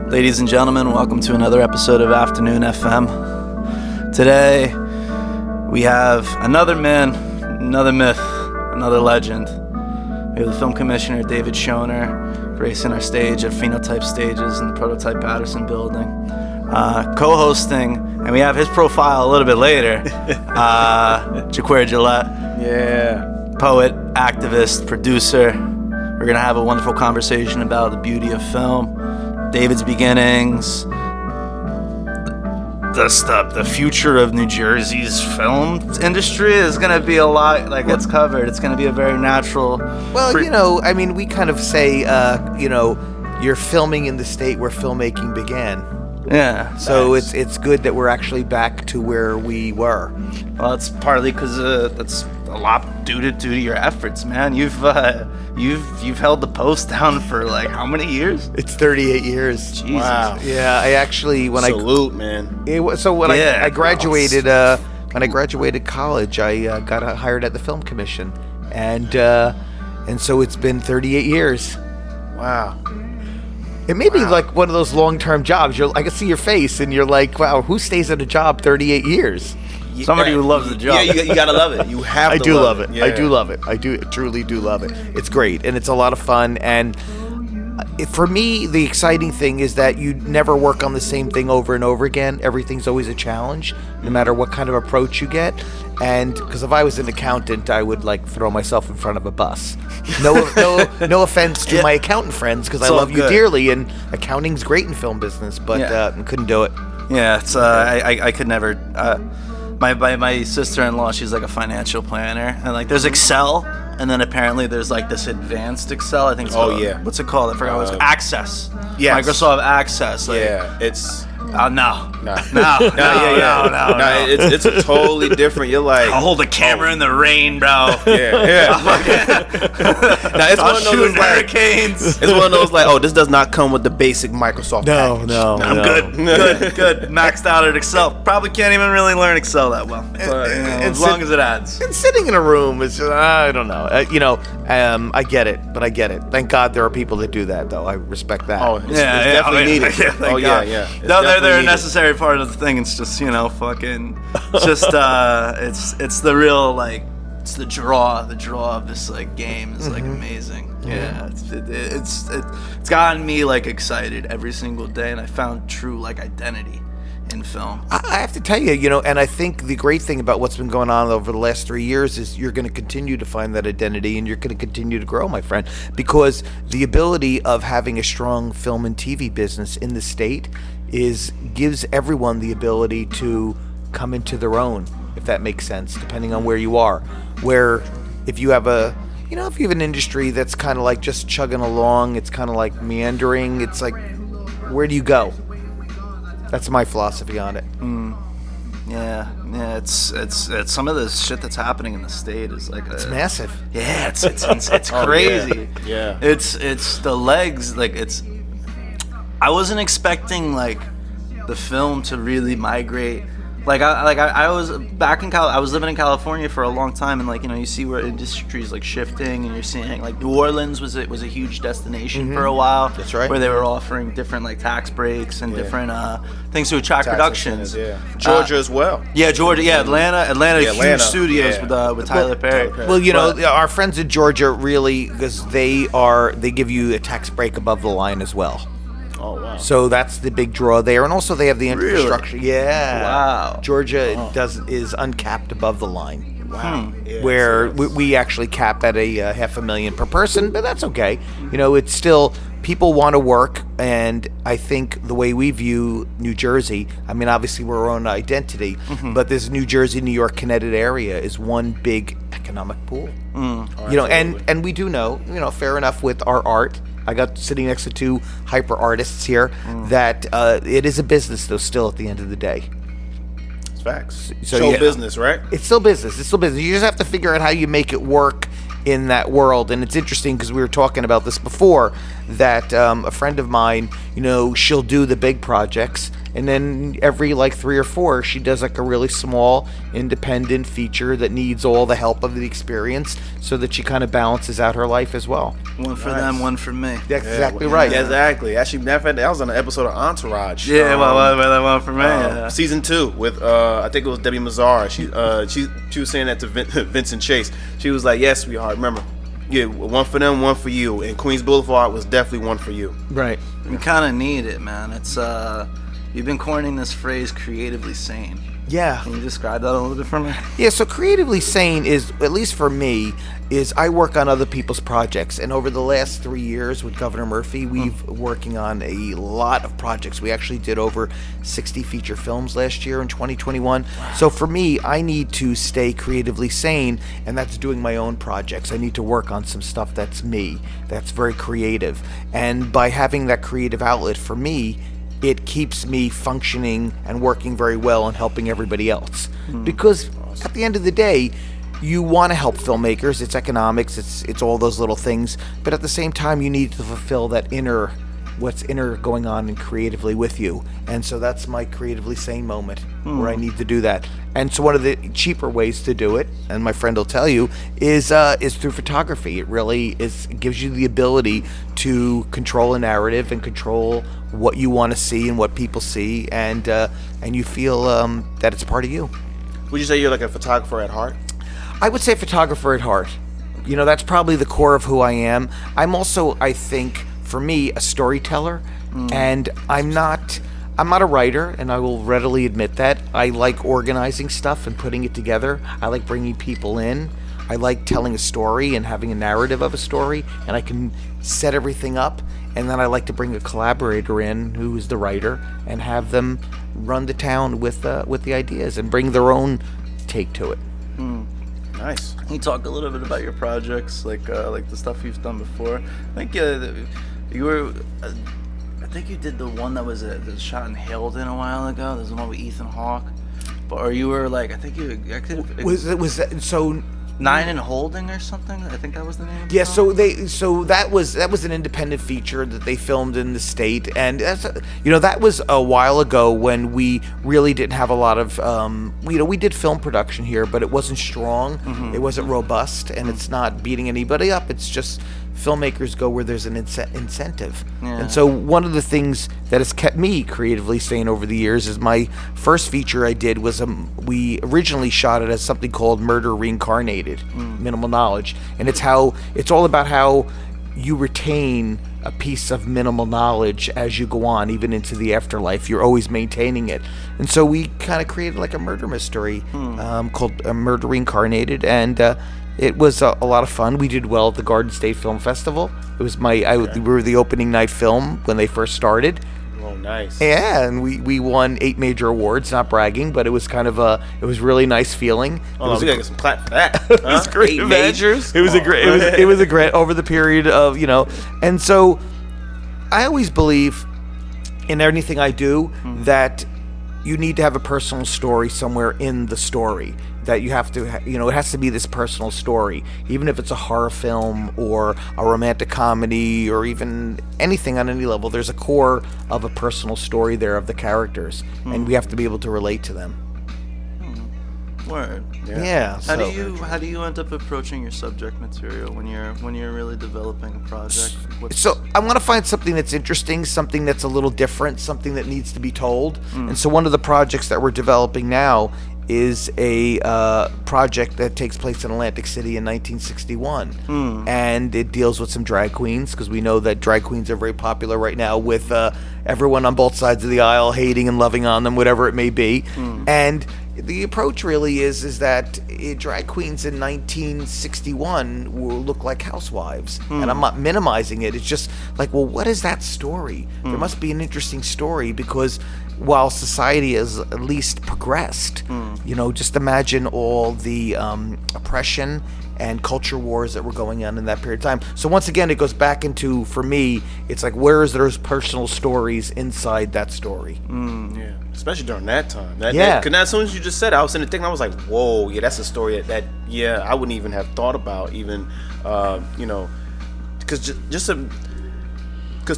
Ladies and gentlemen, welcome to another episode of Afternoon FM. Today, we have another man, another myth, another legend. We have the film commissioner, David Schoner, gracing our stage at Phenotype Stages in the Prototype Patterson building. Co-hosting, and we have his profile a little bit later, Jaquair Gillette. Yeah. Poet, activist, producer. We're going to have a wonderful conversation about the beauty of film, David's beginnings, the future of New Jersey's film industry is going to be a lot like it's covered. It's going to be a very natural... Well, we kind of say, you're filming in the state where filmmaking began. Yeah. So it's good that we're actually back to where we were. Well, it's partly because that's a lot due to your efforts, man. You've held the post down for like how many years? It's 38 years. Jesus. Wow. Yeah, I actually Salute, man. I graduated when I graduated college, I got hired at the Film Commission, and so it's been 38 years. Wow. It may be like one of those long-term jobs. I can see your face, and you're like, "Wow, who stays at a job 38 years?" Somebody who loves the job. Yeah, you gotta love it. You have to. I do love it. Yeah. I do love it. I truly do love it. It's great, and it's a lot of fun. And for me, the exciting thing is that you never work on the same thing over and over again. Everything's always a challenge, no matter what kind of approach you get. And because if I was an accountant, I would like throw myself in front of a bus. No offense to my accountant friends, because I love you dearly, and accounting's great in film business, but I couldn't do it. Yeah, it's I could never. My sister-in-law, she's like a financial planner, and like there's Excel, and then apparently there's like this advanced Excel. I think. What's it called? I forgot. What's Access. Yes. Microsoft Access. Like, it's. No. It's totally different. You're like, I'll hold a camera in the rain, bro. Yeah. It's one of those hurricanes. It's one of those like, this does not come with the basic Microsoft package. I'm good. Maxed out at Excel. Probably can't even really learn Excel that well. But, as long as it adds. And sitting in a room is just, I don't know. I get it, but I get it. Thank God there are people that do that, though. I respect that. It's definitely needed. They're a necessary part of the thing. It's just, it's the real, like, it's the draw of this, like, game is, like, amazing. Yeah. It's gotten me, like, excited every single day, and I found true, like, identity in film. I have to tell you, and I think the great thing about what's been going on over the last 3 years is you're going to continue to find that identity, and you're going to continue to grow, my friend, because the ability of having a strong film and TV business in the state gives everyone the ability to come into their own, if that makes sense, depending on where you are. Where if you have an industry that's kind of like just chugging along, it's kind of like meandering, it's like, where do you go? That's my philosophy on it. Yeah, it's some of the shit that's happening in the state is like it's massive. Yeah, it's crazy. Yeah. It's the legs, like I wasn't expecting like the film to really migrate. I was back in I was living in California for a long time, and you see where industry's like shifting, and you're seeing like New Orleans was a huge destination for a while. That's right. Where they were offering different like tax breaks and different things to attract productions. Georgia as well. Yeah, Georgia. Yeah, Atlanta. Huge studios with Tyler Perry. Well, our friends in Georgia really, because they give you a tax break above the line as well. Oh, wow. So that's the big draw there, and also they have the infrastructure. Really? Yeah. Wow. Georgia is uncapped above the line. Wow. Yeah, where we actually cap at a $500,000 per person, but that's okay. It's still, people want to work, and I think the way we view New Jersey, I mean, obviously we're our own identity, but this New Jersey, New York, Connecticut area is one big economic pool. And we do know, fair enough with our art. I got sitting next to two hyper artists here that it is a business, though, still at the end of the day. It's facts. So, show business, right? It's still business. You just have to figure out how you make it work in that world. And it's interesting because we were talking about this before, that a friend of mine she'll do the big projects, and then every like 3 or 4 she does like a really small independent feature that needs all the help of the experience, so that she kind of balances out her life as well. One for them, one for me. That's exactly right. Yeah, exactly. Actually, matter of fact, that was on an episode of Entourage. Yeah, one for me. Season 2 with I think it was Debbie Mazzara. She was saying that to Vincent Chase. She was like, "Yes, sweetheart, remember, yeah, one for them, one for you." And Queens Boulevard was definitely one for you. Right. We kind of need it, man. It's you've been coining this phrase, creatively sane. Yeah. Can you describe that a little bit for me? Yeah, so creatively sane is, at least for me, is I work on other people's projects. And over the last 3 years with Governor Murphy, we've working on a lot of projects. We actually did over 60 feature films last year in 2021. Wow. So for me, I need to stay creatively sane, and that's doing my own projects. I need to work on some stuff that's me, that's very creative. And by having that creative outlet for me, it keeps me functioning and working very well and helping everybody else. Because at the end of the day, you want to help filmmakers. It's economics, it's all those little things. But at the same time, you need to fulfill that what's inner going on and creatively with you. And so that's my creatively sane moment where I need to do that. And so one of the cheaper ways to do it, and my friend will tell you, is through photography. It really gives you the ability to control a narrative and control what you want to see and what people see, and you feel that it's part of you. Would you say you're like a photographer at heart? I would say photographer at heart. That's probably the core of who I am. I'm also, I think, for me, a storyteller, and I'm not a writer, and I will readily admit that. I like organizing stuff and putting it together. I like bringing people in. I like telling a story and having a narrative of a story, and I can set everything up. And then I like to bring a collaborator in who is the writer and have them run the town with the ideas and bring their own take to it. Nice. Can you talk a little bit about your projects, like the stuff you've done before? I think you were. I think you did the one that was shot in Haledon a while ago. There's the one with Ethan Hawke, or you were like, I think you was that, so. 9 and Holding or something. I think that was the name. Yeah, so that was an independent feature that they filmed in the state, and that was a while ago when we really didn't have a lot of we did film production here, but it wasn't strong. It wasn't robust, and it's not beating anybody up. It's just filmmakers go where there's an incentive. Yeah. And so one of the things that has kept me creatively sane over the years is my first feature I did was we originally shot it as something called Murder Reincarnated, Minimal Knowledge, and it's all about how you retain a piece of minimal knowledge as you go on, even into the afterlife. You're always maintaining it. And so we kind of created like a murder mystery called Murder Reincarnated, and it was a lot of fun. We did well at the Garden State Film Festival. It was we were the opening night film when they first started. Oh, nice. Yeah, and we won 8 major awards. Not bragging, but it was kind of it was really nice feeling. Oh, we gotta get some clap for that. It was great. 8 majors. It was a great. It was a great over the period of And so, I always believe in anything I do that you need to have a personal story somewhere in the story. That you have to, it has to be this personal story, even if it's a horror film or a romantic comedy or even anything on any level. There's a core of a personal story there of the characters, and we have to be able to relate to them. Word. Yeah. How do you end up approaching your subject material when you're really developing a project? So I want to find something that's interesting, something that's a little different, something that needs to be told. And so one of the projects that we're developing now is a project that takes place in Atlantic City in 1961, and it deals with some drag queens, because we know that drag queens are very popular right now with everyone on both sides of the aisle hating and loving on them, whatever it may be. And the approach really is that drag queens in 1961 will look like housewives, and I'm not minimizing it. It's just like, well, what is that story? There must be an interesting story, because while society has at least progressed, just imagine all the oppression and culture wars that were going on in that period of time. So once again, it goes back into, for me, it's like, where is those personal stories inside that story? Yeah, especially during that time. Because as soon as you just said it, I was in the thing, I was like, whoa, yeah, that's a story that I wouldn't even have thought about, even, because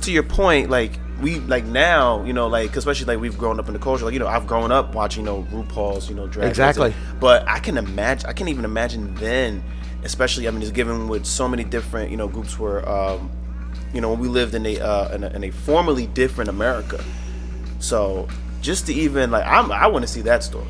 to your point, like, we like now, like especially like we've grown up in the culture. Like I've grown up watching RuPaul's drag. Exactly. But I can't even imagine then, especially just given with so many different groups where when we lived in a formerly different America. So just to even like I want to see that story.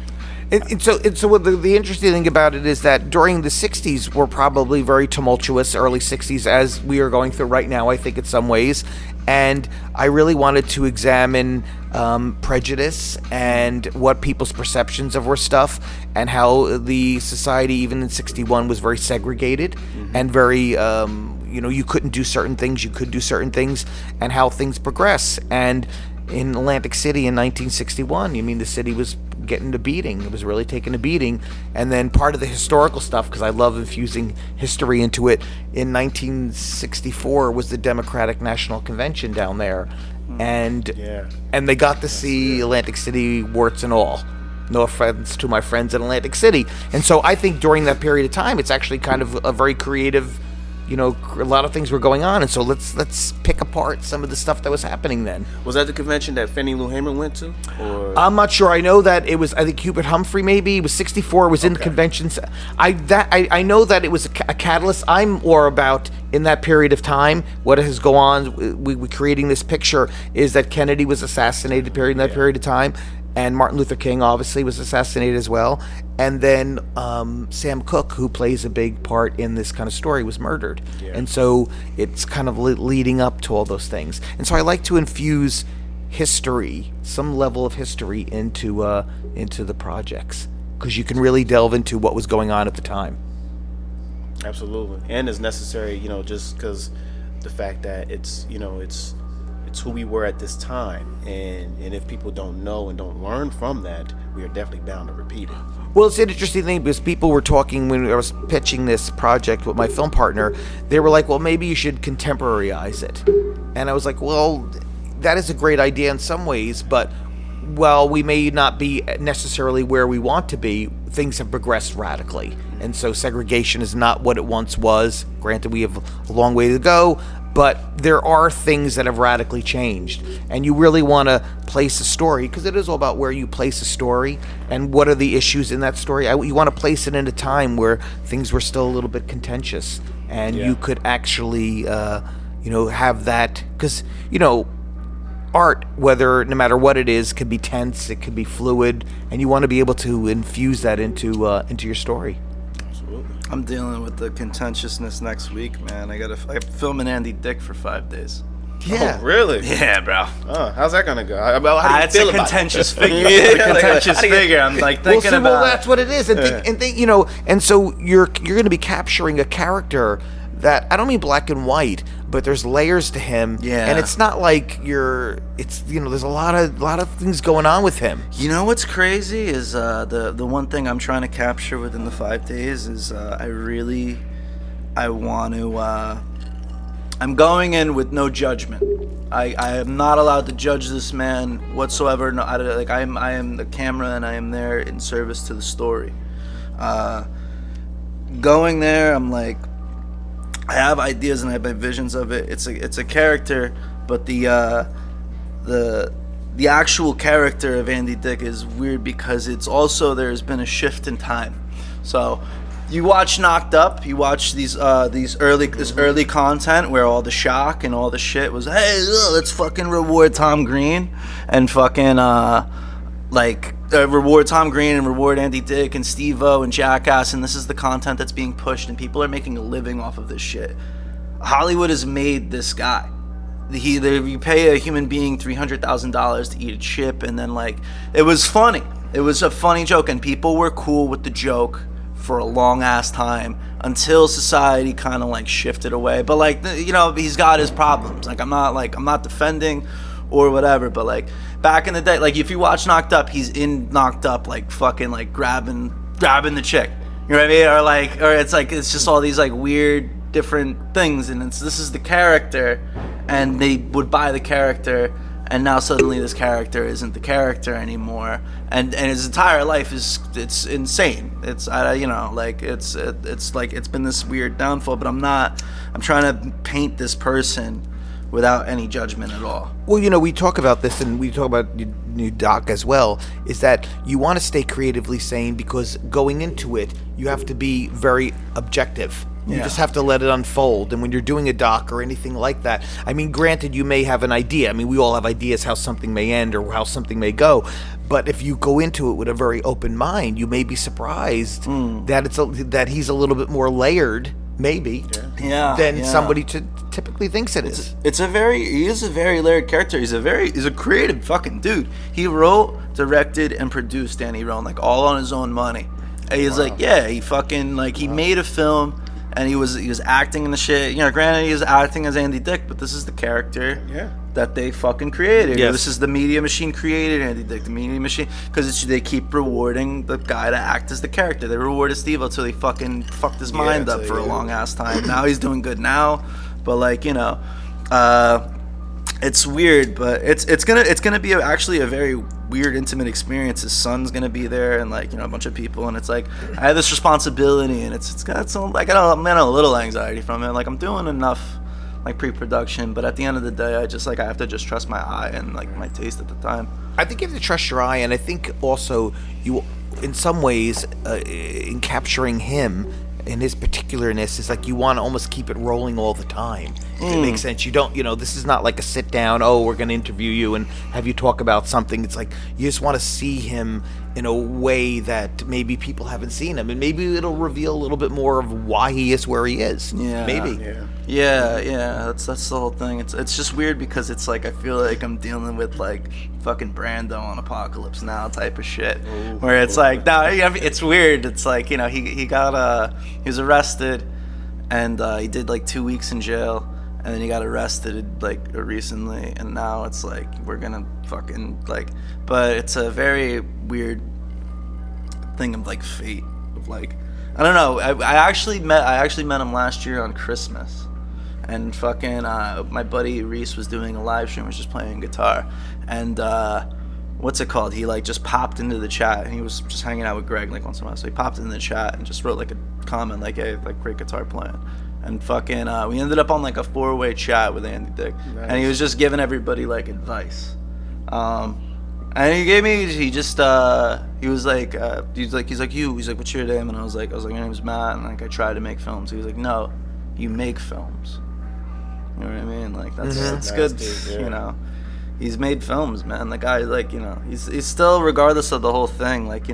So what the interesting thing about it is that during the 60s were probably very tumultuous, early 60s, as we are going through right now, I think, in some ways. And I really wanted to examine prejudice and what people's perceptions of our stuff, and how the society, even in 61, was very segregated and very, you couldn't do certain things, you could do certain things, and how things progress. And in Atlantic City in 1961, the city was getting a beating. It was really taking a beating. And then part of the historical stuff, because I love infusing history into it, in 1964 was the Democratic National Convention down there. And they got to see Atlantic City warts and all. No offense to my friends in Atlantic City. And so I think during that period of time, it's actually kind of a very creative, a lot of things were going on, and so let's pick apart some of the stuff that was happening then. Was that the convention that Fannie Lou Hamer went to? Or? I'm not sure. I know that it was, I think Hubert Humphrey maybe. It was 64. It was in the conventions. I know that it was a catalyst. I'm more about in that period of time, what has gone on. We creating this picture is that Kennedy was assassinated in that period of time. And Martin Luther King obviously was assassinated as well. And then Sam Cooke, who plays a big part in this kind of story, was murdered. Yeah. And so it's kind of leading up to all those things. And so I like to infuse history, some level of history into the projects, because you can really delve into what was going on at the time. Absolutely. And it's necessary, just because the fact that it's who we were at this time, and if people don't know and don't learn from that, we are definitely bound to repeat it. Well, it's an interesting thing, because people were talking when I was pitching this project with my film partner. They were like, well, maybe you should contemporaryize it. And I was like, well, that is a great idea in some ways, but while we may not be necessarily where we want to be, things have progressed radically. And so segregation is not what it once was. Granted, we have a long way to go, but there are things that have radically changed. And you really want to place a story, because it is all about where you place a story and what are the issues in that story. You want to place it in a time where things were still a little bit contentious, and you could actually, have that, because, art, no matter what it is, could be tense, it could be fluid, and you want to be able to infuse that into your story. I'm dealing with the contentiousness next week, man. I'm filming Andy Dick for 5 days. Yeah. Oh, really? Yeah, bro. Oh, how's that gonna go? How do you it's feel a about contentious it? figure. It's a contentious figure. I'm like thinking about. Well, that's what it is, and so you're going to be capturing a character that, I don't mean black and white, but there's layers to him. Yeah. And it's not like there's a lot of things going on with him. You know what's crazy is the one thing I'm trying to capture within the 5 days is I want to. I'm going in with no judgment. I am not allowed to judge this man whatsoever. No, I am the camera, and I am there in service to the story. Going there, I'm like, I have ideas and I have my visions of it. It's a character, but the actual character of Andy Dick is weird, because it's also, there's been a shift in time. So you watch Knocked Up, you watch this early content where all the shock and all the shit was, hey, let's fucking reward Tom Green and fucking reward Tom Green and reward Andy Dick and Steve-O and Jackass, and this is the content that's being pushed, and people are making a living off of this shit. Hollywood has made this guy. You pay a human being $300,000 to eat a chip, and then it was funny. It was a funny joke, and people were cool with the joke for a long ass time until society kind of shifted away. But he's got his problems. I'm not defending or whatever, but back in the day, if you watch Knocked Up, he's in Knocked Up fucking grabbing the chick, you know what I mean, or it's just all these weird different things, and this is the character, and they would buy the character, and now suddenly this character isn't the character anymore, and his entire life it's insane. It's it's been this weird downfall, but I'm trying to paint this person without any judgment at all. Well, we talk about this, and we talk about new doc as well, is that you want to stay creatively sane, because going into it, you have to be very objective. You just have to let it unfold. And when you're doing a doc or anything like that, I mean, granted, you may have an idea. I mean, we all have ideas how something may end or how something may go. But if you go into it with a very open mind, you may be surprised that he's a little bit more layered, maybe, than somebody typically thinks it is. He is a very layered character. He's a creative fucking dude. He wrote, directed, and produced Danny Roan, like, all on his own money. And he's he fucking, like, he made a film. And he was acting in the shit. Granted, he was acting as Andy Dick, but this is the character that they fucking created. Yes. This is the media machine created Andy Dick, the media machine, because they keep rewarding the guy to act as the character. They rewarded Steve until he fucking fucked his mind up for a long ass time. Now he's doing good now, but like it's weird, but it's gonna be actually a very weird, intimate experience. His son's gonna be there, and like a bunch of people, and it's like I have this responsibility, and it's got some like I'm getting a little anxiety from it. Like I'm doing enough like pre-production, but at the end of the day, I have to just trust my eye and like my taste at the time. I think you have to trust your eye, and I think also you, in some ways, in capturing him. And his particularness is like you want to almost keep it rolling all the time. If it makes sense. You don't, this is not like a sit down, we're going to interview you and have you talk about something. It's like you just want to see him in a way that maybe people haven't seen him. And maybe it'll reveal a little bit more of why he is where he is. Yeah. Maybe. Yeah. That's the whole thing. It's just weird because it's like I feel like I'm dealing with like fucking Brando on Apocalypse Now type of shit. Ooh, where it's like, no, it's weird. It's like, he was arrested and he did like 2 weeks in jail. And then he got arrested like recently, and now it's like we're gonna fucking like. But it's a very weird thing of like fate, of like I don't know. I actually met him last year on Christmas, and fucking my buddy Reese was doing a live stream, was just playing guitar, and what's it called? He like just popped into the chat, and he was just hanging out with Greg like once in a while. So he popped into the chat and just wrote like a comment like, "Hey, like great guitar playing." And fucking, we ended up on like a 4-way chat with Andy Dick, and he was just giving everybody like advice. And he gave me, he was like, he's like, what's your name? And I was like, your name's Matt, and like I try to make films. He was like, no, you make films. You know what I mean? Like that's good. Dude, he's made films, man. The guy, like, he's still, regardless of the whole thing, like,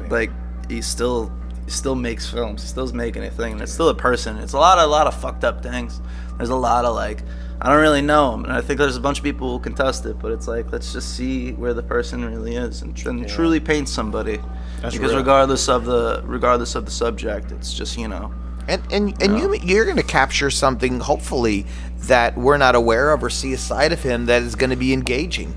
like he still makes films. He still's making a thing, and it's still a person. It's a lot of fucked up things. There's a lot of like, I don't really know him, and I think there's a bunch of people who contest it, but it's like, let's just see where the person really is and truly paint somebody. That's because real. regardless of the subject, it's just you're going to capture something, hopefully, that we're not aware of or see a side of him that is going to be engaging.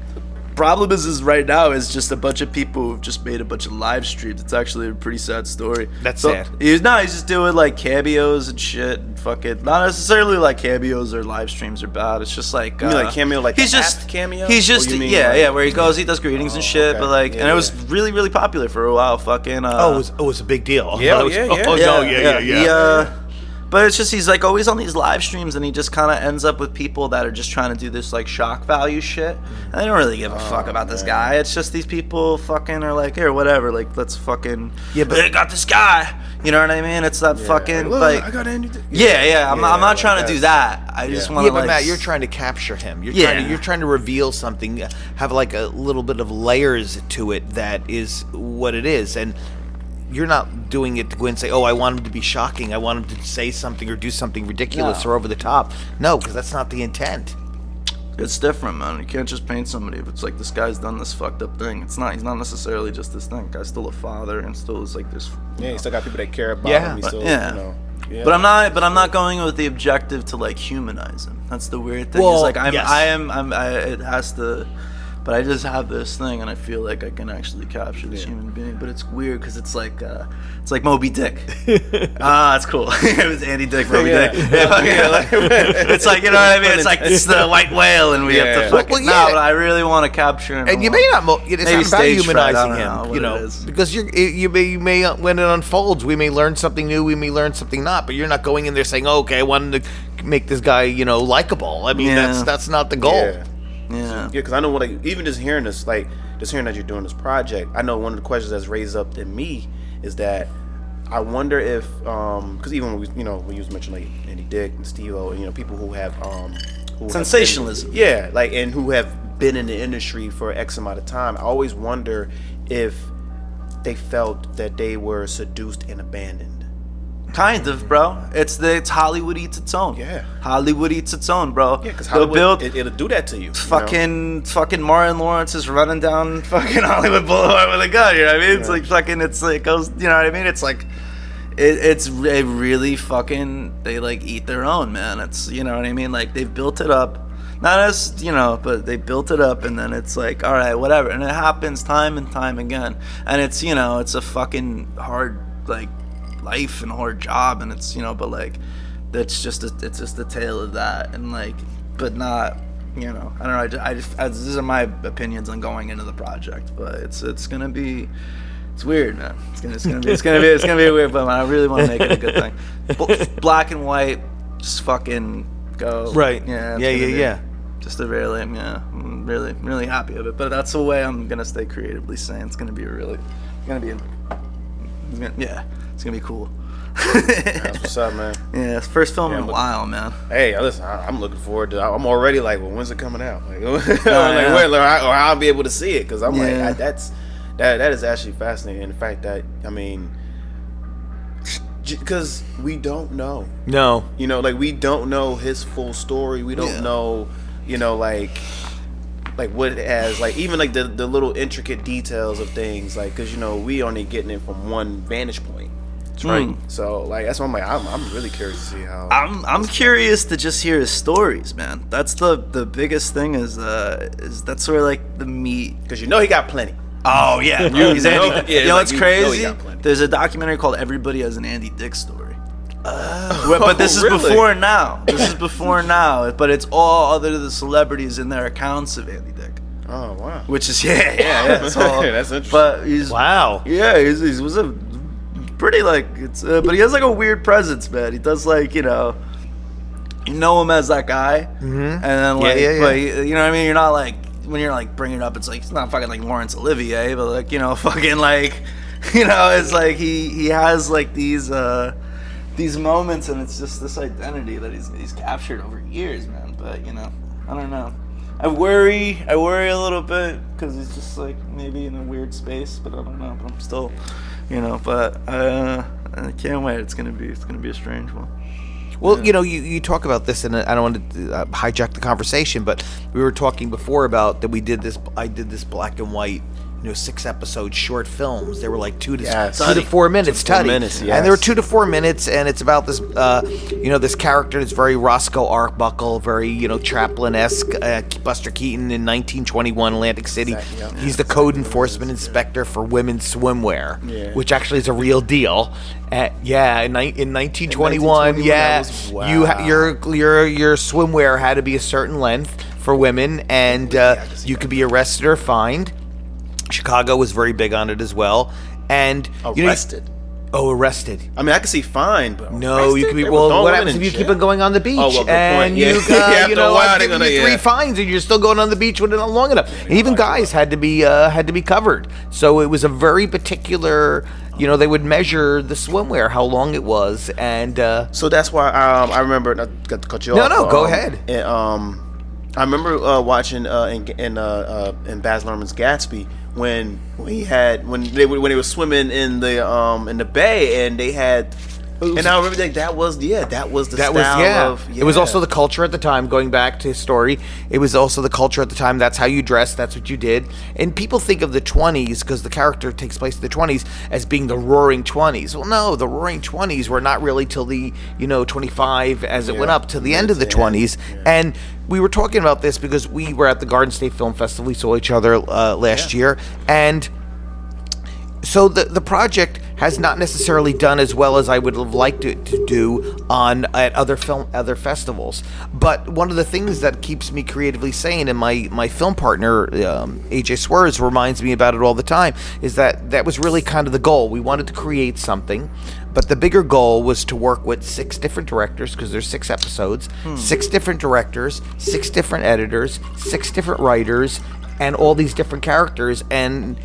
Problem is right now is just a bunch of people who've just made a bunch of live streams. It's actually a pretty sad story. That's sad. He's just doing like cameos and shit. And fuck it. Not necessarily like cameos or live streams are bad. It's just like you mean like cameo, like he's just cameo. He's just where he goes, he does greetings and shit. Okay. But like, and it was really really popular for a while. Fucking it was a big deal. Yeah. But it's just he's like always on these live streams, and he just kind of ends up with people that are just trying to do this like shock value shit. And they don't really give a fuck about this guy. It's just these people fucking are like, here, whatever, like let's fucking but they got this guy. You know what I mean? It's that fucking like I got Andy. I'm not trying to do that. I just want to but Matt, you're trying to capture him. You're trying to reveal something, have like a little bit of layers to it that is what it is, and you're not doing it to go and say, I want him to be shocking. I want him to say something or do something ridiculous or over the top. No, because that's not the intent. It's different, man. You can't just paint somebody if it's like this guy's done this fucked up thing. He's not necessarily just this thing. Guy's still a father and still is like this. Yeah, he still got people that care about him. But I'm not going with the objective to like humanize him. That's the weird thing. Well, it has to. But I just have this thing, and I feel like I can actually capture this human being. But it's weird because it's like Moby Dick. That's cool. It was Andy Dick, Moby Dick. It's like, you know what I mean? It's like it's the white whale, and we have to fucking but I really want to capture him. And you may not. It's not about humanizing him, because you may when it unfolds, we may learn something new, we may learn something not. But you're not going in there saying, "Oh, okay, I wanted to make this guy, likable." I mean, that's not the goal. Yeah, because I know even just hearing this, like just hearing that you're doing this project, I know one of the questions that's raised up in me is that I wonder if, because even when when you was mentioning like Andy Dick and Steve-O, people who have sensationalism, and who have been in the industry for X amount of time, I always wonder if they felt that they were seduced and abandoned. Kind of, bro. It's Hollywood eats its own. Yeah, Hollywood eats its own, bro. Yeah, because Hollywood, it'll do that to you. Fucking Martin Lawrence is running down fucking Hollywood Boulevard with a gun. You know what I mean? It's like fucking. It's like goes. You know what I mean? It's like, it really fucking. They like eat their own, man. It's what I mean. Like they've built it up, not as but they built it up, and then it's like, all right, whatever, and it happens time and time again, and it's it's a fucking hard life and hard job, and it's but like it's just a tale of that, and like but not I don't know, I just these are my opinions on going into the project, but it's gonna be weird, man. It's gonna be a weird, but I really want to make it a good thing. Black and white, just fucking go right. Yeah. Just a really I'm really happy with it, but that's the way I'm gonna stay creatively sane. It's gonna be it's gonna be cool. That's what's up, man. Yeah, it's first film in a while, man. Hey, listen, I'm looking forward to. I'm already like, well, when's it coming out? Like, or I'll be able to see it, because I'm like, that is actually fascinating. And the fact that because we don't know. No, we don't know his full story. We don't know, like what it has, like even like the little intricate details of things, like because we only getting it from one vantage point. That's right. So like that's why I'm really curious to see how. I'm curious to just hear his stories, man. That's the biggest thing is that's sort of like the meat, because he got plenty. Oh yeah, he's Andy. It's crazy. He There's a documentary called Everybody Has an Andy Dick Story. But this is before now. But it's all other the celebrities in their accounts of Andy Dick. Oh wow. Which is that's all. That's interesting. But he's he was a pretty but he has like a weird presence, man. He does like you know him as that guy, and then but you know what I mean. You're not like when you're like bringing it up. It's like it's not fucking like Laurence Olivier, but like fucking like it's like he has like these moments, and it's just this identity that he's captured over years, man. But I don't know. I worry a little bit because he's just like maybe in a weird space, but I don't know. But I'm still, But I can't wait. It's gonna be a strange one. Well, you talk about this, and I don't want to hijack the conversation, but we were talking before about that. I did this black and white, 6-episode short films. They were like 2 to 4 minutes, and they were 2 to 4 minutes, and it's about this, this character that's very Roscoe Arbuckle, very Chaplin-esque, Buster Keaton in 1921 Atlantic City. He's the code enforcement inspector for women's swimwear, which actually is a real deal. In 1921, your swimwear had to be a certain length for women, and you could be arrested or fined. Chicago was very big on it as well, and arrested. Arrested. I mean, I can see fine, but no, you could be. Well, what happens if you keep on going on the beach and you got give you 3 fines and you're still going on the beach with it not long enough? And even guys had to be covered. So it was a very particular. They would measure the swimwear, how long it was, and so that's why I remember. I got to cut you off. No, go ahead. And, I remember watching in Baz Luhrmann's Gatsby when they were swimming in the bay, and they had And I remember that was the style of. It was also the culture at the time. Going back to his story, it was also the culture at the time. That's how you dressed. That's what you did. And people think of the 20s, because the character takes place in the 20s, as being the Roaring 20s. Well, no, the Roaring 20s were not really till the 25 as it went up to the end of the 20s. Yeah. And we were talking about this because we were at the Garden State Film Festival. We saw each other last year, and so the project has not necessarily done as well as I would have liked it to do at other festivals. But one of the things that keeps me creatively sane, and my film partner AJ Swerves reminds me about it all the time, is that was really kind of the goal. We wanted to create something, but the bigger goal was to work with 6 different directors, because there's 6 episodes, 6 different directors, 6 different editors, 6 different writers, and all these different characters, and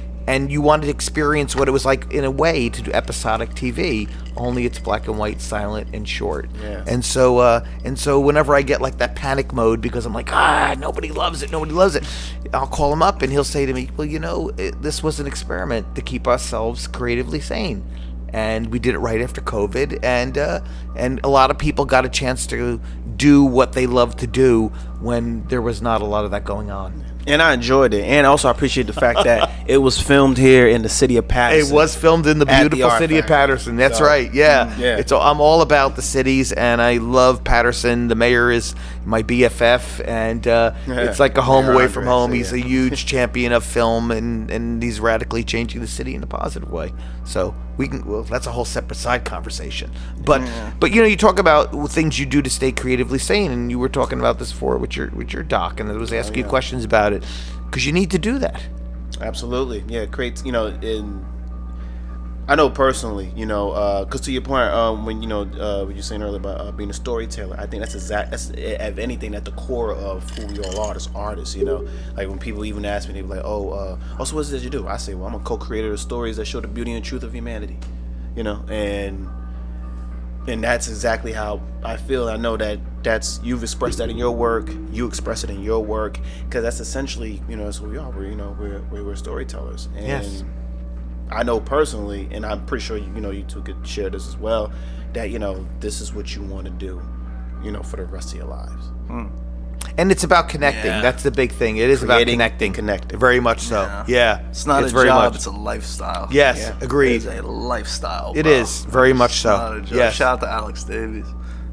you wanted to experience what it was like in a way to do episodic TV, only it's black and white, silent, and short. Yeah. And so whenever I get like that panic mode because I'm like, nobody loves it, I'll call him up and he'll say to me, well, this was an experiment to keep ourselves creatively sane. And we did it right after COVID, and a lot of people got a chance to do what they love to do when there was not a lot of that going on. And I enjoyed it, and also I appreciate the fact that it was filmed here in the city of Patterson. It was filmed in the beautiful city of Patterson. That's right. Yeah. I'm all about the cities, and I love Patterson. The mayor is my BFF, and it's like a home away from home. He's a huge champion of film, and he's radically changing the city in a positive way. So that's a whole separate side conversation. But you talk about things you do to stay creatively sane, and you were talking about this before with your doc, and I was asking you questions about it, because you need to do that. Absolutely. Yeah, it creates, I know personally, because to your point, when what you're saying earlier about being a storyteller, I think that's if anything, at the core of who we all are as artists. Like when people even ask me, they be like, so what is it that you do? I say, well, I'm a co-creator of stories that show the beauty and truth of humanity. And that's exactly how I feel. I know that's you've expressed that in your work. You express it in your work, because that's essentially, that's who we are. We're storytellers. And yes. I know personally, and I'm pretty sure you two could share this as well, that this is what you want to do, for the rest of your lives. And it's about connecting. Yeah. That's the big thing. It is about connecting. Very much so. Yeah. It's not a job, it's a lifestyle. Yes, agreed. It's a lifestyle. It is, very much so. Not a job. Yes. Shout out to Alex Davies.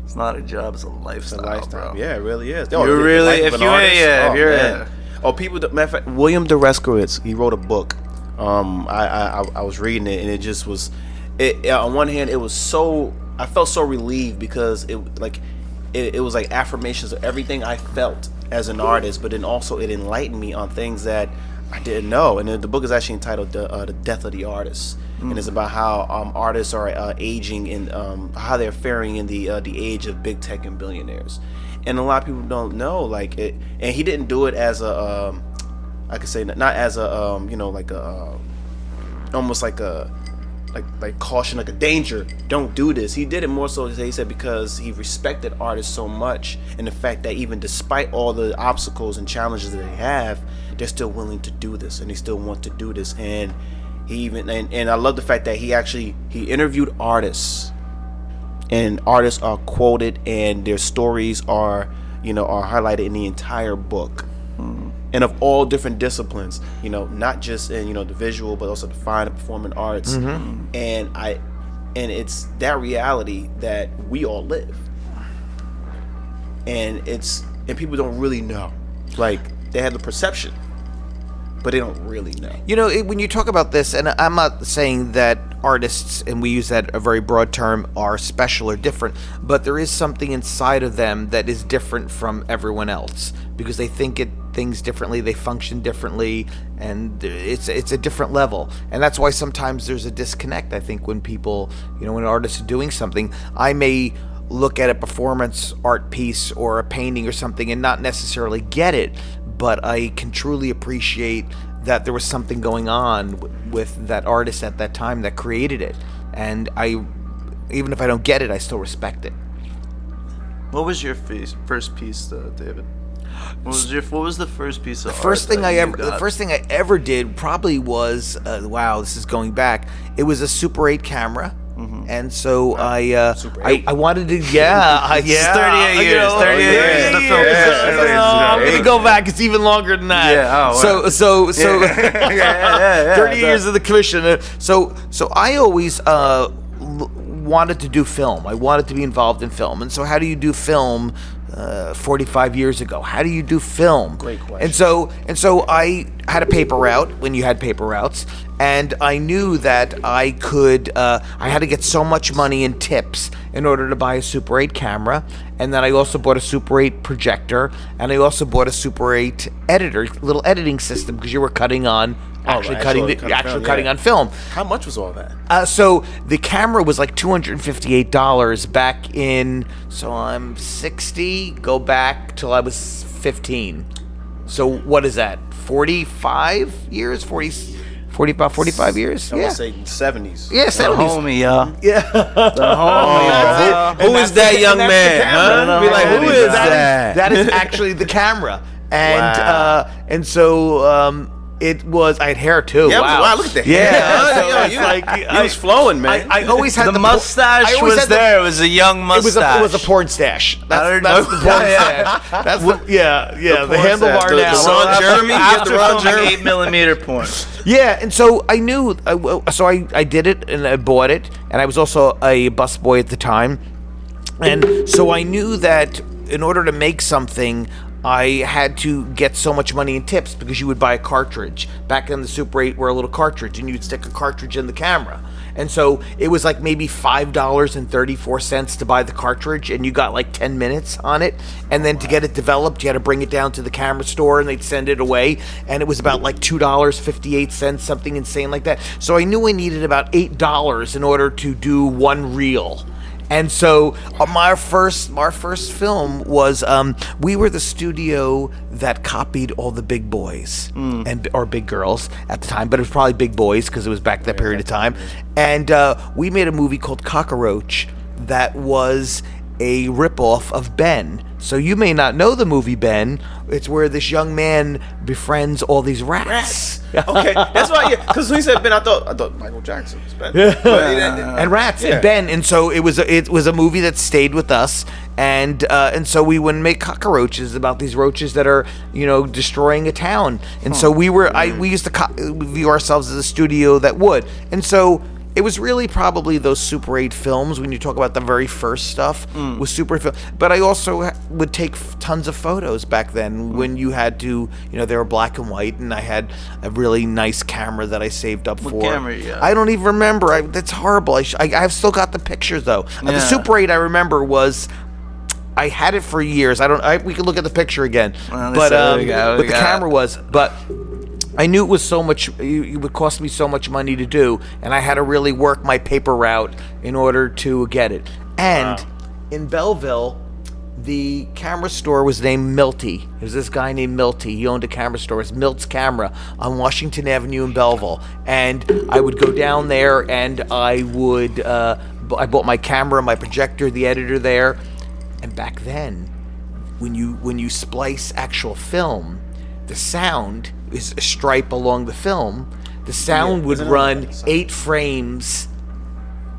It's not a job, it's a lifestyle, bro. Yeah, it really is. People, matter of fact, William Dereskowitz, he wrote a book. I was reading it, and it just was, on one hand, it was so, I felt so relieved, because it was like affirmations of everything I felt as an artist, but then also it enlightened me on things that I didn't know. And the book is actually entitled The Death of the Artist, and it's about how artists are aging and how they're faring in the age of big tech and billionaires. And a lot of people don't know, like it. And he didn't do it as a I could say not as a almost like a like caution, like a danger, don't do this. He did it more so, he said, because he respected artists so much, and the fact that even despite all the obstacles and challenges that they have, they're still willing to do this, and they still want to do this. And he even and I love the fact that he interviewed artists, and artists are quoted, and their stories are highlighted in the entire book. And of all different disciplines, not just in the visual, but also the fine and performing arts. And it's that reality that we all live, and people don't really know. Like, they have the perception, but they don't really know. When you talk about this, and I'm not saying that artists, and we use that a very broad term, are special or different, but there is something inside of them that is different from everyone else, because they think things differently, they function differently, and it's a different level. And that's why sometimes there's a disconnect, I think, when people, when artists are doing something. I may look at a performance art piece or a painting or something and not necessarily get it, but I can truly appreciate that there was something going on with that artist at that time that created it. And even if I don't get it, I still respect it. What was your first piece, David? What was the first piece of art? The first thing I ever did probably was, wow, this is going back. It was a Super 8 camera. And so I wanted to, 38 years. 38 years. The film I'm going to go back. It's even longer than that. Yeah. Oh, wow. So 30 years of the commission. So I always wanted to do film. I wanted to be involved in film. And so how do you do film 45 years ago? How do you do film? Great question. And so I had a paper route when you had paper routes, and I knew that I could, I had to get so much money in tips in order to buy a Super 8 camera, and then I also bought a Super 8 projector, and I also bought a Super 8 editor, little editing system, because you were cutting on cutting on film. How much was all that? So the camera was like $258 back in. So I'm 60. Go back till I was 15. So what is that? 45 years? 45 years? I would say 70s. Yeah, 70s. The homie, y'all. Yeah. The homie. Who is that young man? Huh? Be like, who is that? That is actually the camera. And Wow. And so it was. I had hair too. Yeah, wow. look at the hair. Yeah. You was flowing, man. I always had The mustache was there. It was a young mustache. It was a porn stash. That's the porn stash. That's the porn handlebar stash. now. The Ron Jeremy. After Ron filming Jeremy. 8mm porn. Yeah, and so I knew. So I did it, and I bought it, and I was also a busboy at the time, and so I knew that in order to make something, I had to get so much money in tips, because you would buy a cartridge. Back in the Super 8 were a little cartridge, and you'd stick a cartridge in the camera. And so it was like maybe $5.34 to buy the cartridge, and you got like 10 minutes on it. And then to get it developed, you had to bring it down to the camera store, and they'd send it away. And it was about like $2.58, something insane like that. So I knew I needed about $8 in order to do one reel. And so our first film was we were the studio that copied all the big boys or big girls at the time, but it was probably big boys because it was back that period of time. And we made a movie called Cockroach that was a ripoff of Ben. So you may not know the movie Ben. It's where this young man befriends all these rats. Okay, that's why. Yeah, because when he said Ben, I thought Michael Jackson was Ben. And rats and Ben, and so it was a movie that stayed with us, and so we would make Cockroaches about these roaches that are destroying a town, and so we used to view ourselves as a studio that would, and so. It was really probably those Super 8 films when you talk about the very first stuff was Super 8 film. But I also would take tons of photos back then when you had to, they were black and white, and I had a really nice camera that I saved up for. What camera you got? I don't even remember. That's horrible. I've still got the pictures though. The Super 8 I remember was. I had it for years. We could look at the picture again, but the camera was. But I knew it was so much. It would cost me so much money to do, and I had to really work my paper route in order to get it. And in Belleville, the camera store was named Milty. There was this guy named Milty. He owned a camera store. It was Milt's Camera on Washington Avenue in Belleville. And I would go down there, and I bought my camera, my projector, the editor there. And back then, when you splice actual film, the sound is a stripe along the film. The sound would run 8 frames.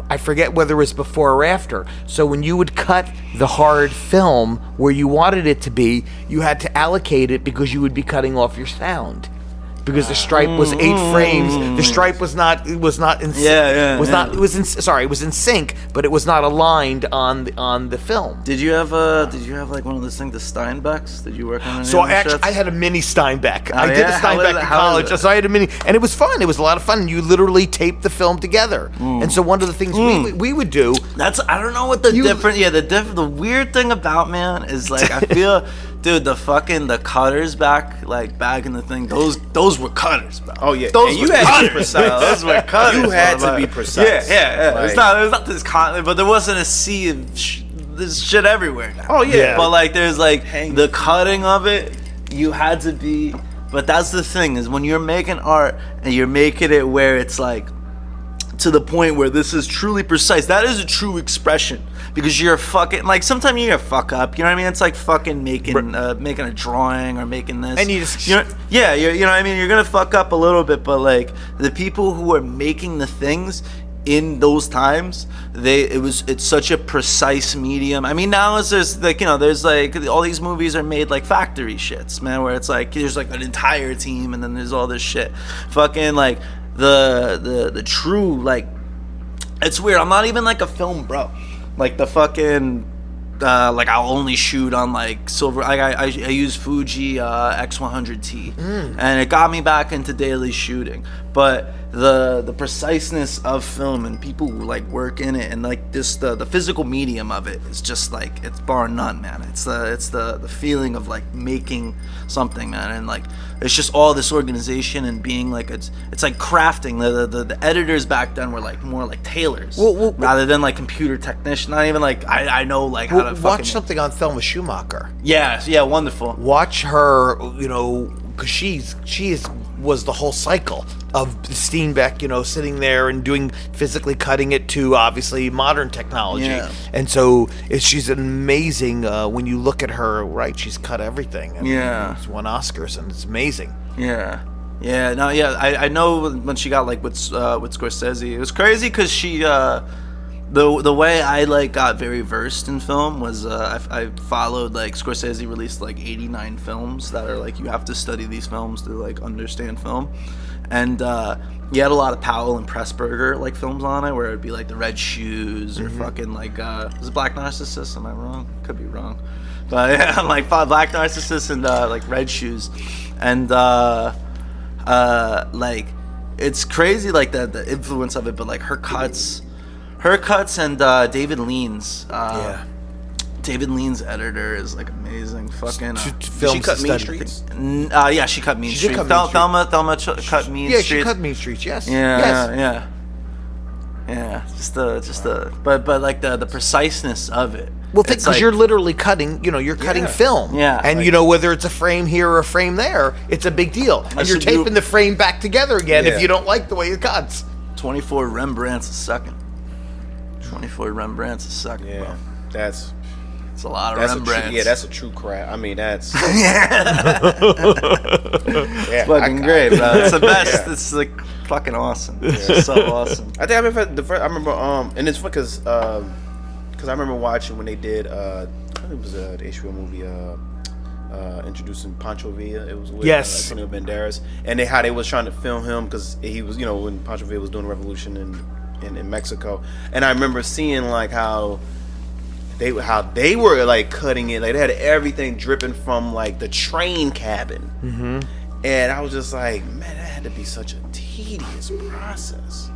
I forget whether it was before or after. So when you would cut the hard film where you wanted it to be, you had to allocate it because you would be cutting off your sound. Because the stripe was 8 frames. The stripe was not. It was not in. It was in sync, but it was not aligned on the film. Did you have like one of those things, the Steinbecks? Did you work on any So of those I had a mini Steinbeck. Oh, I did a yeah? Steinbeck in college, so I had a mini, and it was fun. It was a lot of fun. You literally taped the film together, and so one of the things we would do. I don't know what the weird thing about, man, is like I feel. Dude, the cutters back in the thing, those were cutters, bro. Oh yeah, those you were had cutters. to be precise. Those were cutters. You had bro. to be precise. Yeah. Like, It was not this but there wasn't a sea of there's shit everywhere now. Oh yeah, but like there's like the cutting of it, you had to be. But that's the thing is when you're making art and you're making it where it's like to the point where this is truly precise. That is a true expression. Because you're fucking like sometimes you're gonna fuck up, you know what I mean? It's like fucking making a drawing or making this. And you just you know what I mean? You're gonna fuck up a little bit, but like the people who are making the things, in those times, it's such a precise medium. I mean, now there's like, there's like all these movies are made like factory shits, man, where it's like there's like an entire team and then there's all this shit. Fucking like the true, like, it's weird. I'm not even like a film bro. Like the fucking like I'll only shoot on like silver. I use Fuji X100T, and it got me back into daily shooting. But the preciseness of film and people who like work in it and like this the physical medium of it is just like, it's bar none, man. It's the feeling of like making something, man, and like it's just all this organization and being like it's like crafting. The editors back then were like more like tailors rather than like computer technician. Not even like I know like how to watch something on film with Schumacher. Yeah, wonderful. Watch her, because she was the whole cycle of Steenbeck, sitting there and physically cutting it to obviously modern technology. Yeah. And so she's amazing when you look at her, right? She's cut everything. She's won Oscars and it's amazing. Yeah. Yeah, no, yeah, I know when she got like with Scorsese, it was crazy because she the way I like got very versed in film was I followed like Scorsese released like 89 films that are like, you have to study these films to like understand film, and he had a lot of Powell and Pressburger like films on it where it'd be like The Red Shoes or fucking like was it Black Narcissus? Am I wrong? Could be wrong, but yeah, like Black Narcissus and like Red Shoes, and like it's crazy like the influence of it, but like her cuts and David Lean's David Lean's editor is like amazing. Fucking she cut Mean Streets. Yeah, she cut Mean Streets. Thelma cut Mean Streets. Yeah, she cut Mean Streets. Yes. Yeah. But like the preciseness of it. Well, because like, you're literally cutting, you're cutting film. Yeah. And, like, whether it's a frame here or a frame there, it's a big deal. And you're taping the frame back together again if you don't like the way it cuts. 24 Rembrandts a second. 24 Rembrandts a second, bro. That's a lot of Rembrandts. That's a true craft. I mean, that's... It's fucking great, bro. It's the best. It's like fucking awesome. It's so awesome. I think I remember, and it's because I remember watching when they did, I think it was the HBO movie, introducing Pancho Villa. It was with Antonio Banderas, and how they was trying to film him because he was, when Pancho Villa was doing the revolution in Mexico, and I remember seeing like how they were like cutting it, like they had everything dripping from like the train cabin, and I was just like, man, that had to be such a tedious process.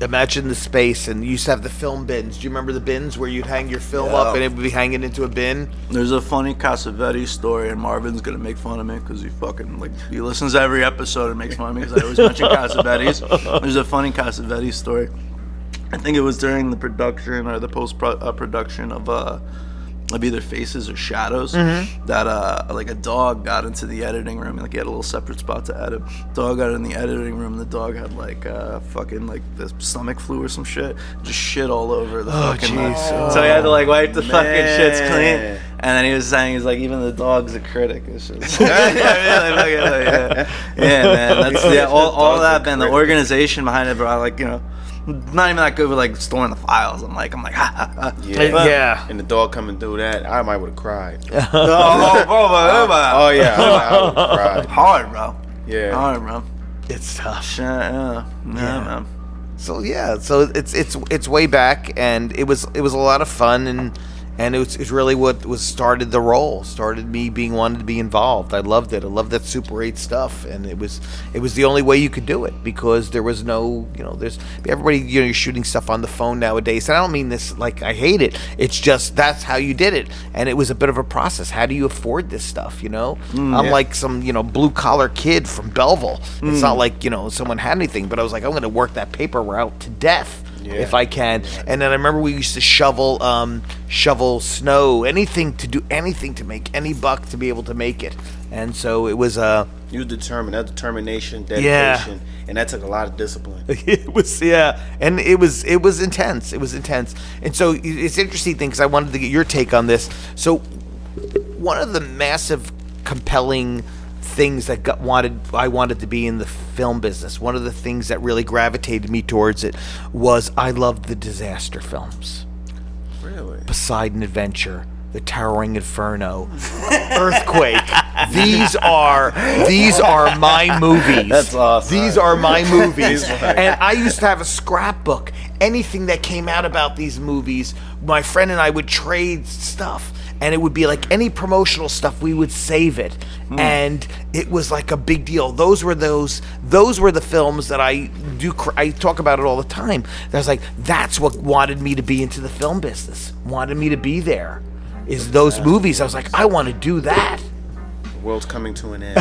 Imagine the space, and you used to have the film bins. Do you remember the bins where you'd hang your film up and it would be hanging into a bin? There's a funny Cassavetes story, and Marvin's gonna make fun of me because he listens to every episode and makes fun of me because I always mention Cassavetes. There's a funny Cassavetes story. I think it was during the production or the post production of either Faces or Shadows, that like a dog got into the editing room, and like he had a little separate spot to edit. Dog got in the editing room, and the dog had like fucking like the stomach flu or some shit, just shit all over the fucking so he had to like wipe the fucking shits clean. And then he was saying, he's like, even the dog's a critic. It's just man. That's all that, man. The organization behind it, bro. Like, not even that good with like storing the files. I'm like, And the dog coming through that, I might would have cried. I would have cried. Hard, bro. Yeah, hard, bro. It's tough. Yeah, man. So it's way back, and it was a lot of fun, and it's really what started the role, started me wanted to be involved. I loved it. I loved that Super 8 stuff, and it was the only way you could do it because there was no, there's everybody, you're shooting stuff on the phone nowadays. And I don't mean this like I hate it. It's just that's how you did it, and it was a bit of a process. How do you afford this stuff? I'm like some blue collar kid from Belleville. It's not like someone had anything, but I was like, I'm going to work that paper route to death. If I can. And then I remember we used to shovel snow, anything to make any buck to be able to make it. And so it was you were determined. That determination, dedication, and that took a lot of discipline. It was and it was intense. It was intense. And so it's an interesting thing because I wanted to get your take on this. So one of the massive compelling things that I wanted to be in the film business. One of the things that really gravitated me towards it was I loved the disaster films. Really? Poseidon Adventure, The Towering Inferno, Earthquake. These are my movies. That's awesome. These are my movies. And I used to have a scrapbook. Anything that came out about these movies, my friend and I would trade stuff. And it would be like any promotional stuff, we would save it. And it was like a big deal. Those were the films that I talk about it all the time. I was like, that's what wanted me to be into the film business. Wanted me to be there. Is those movies. I was like, I want to do that. The world's coming to an end.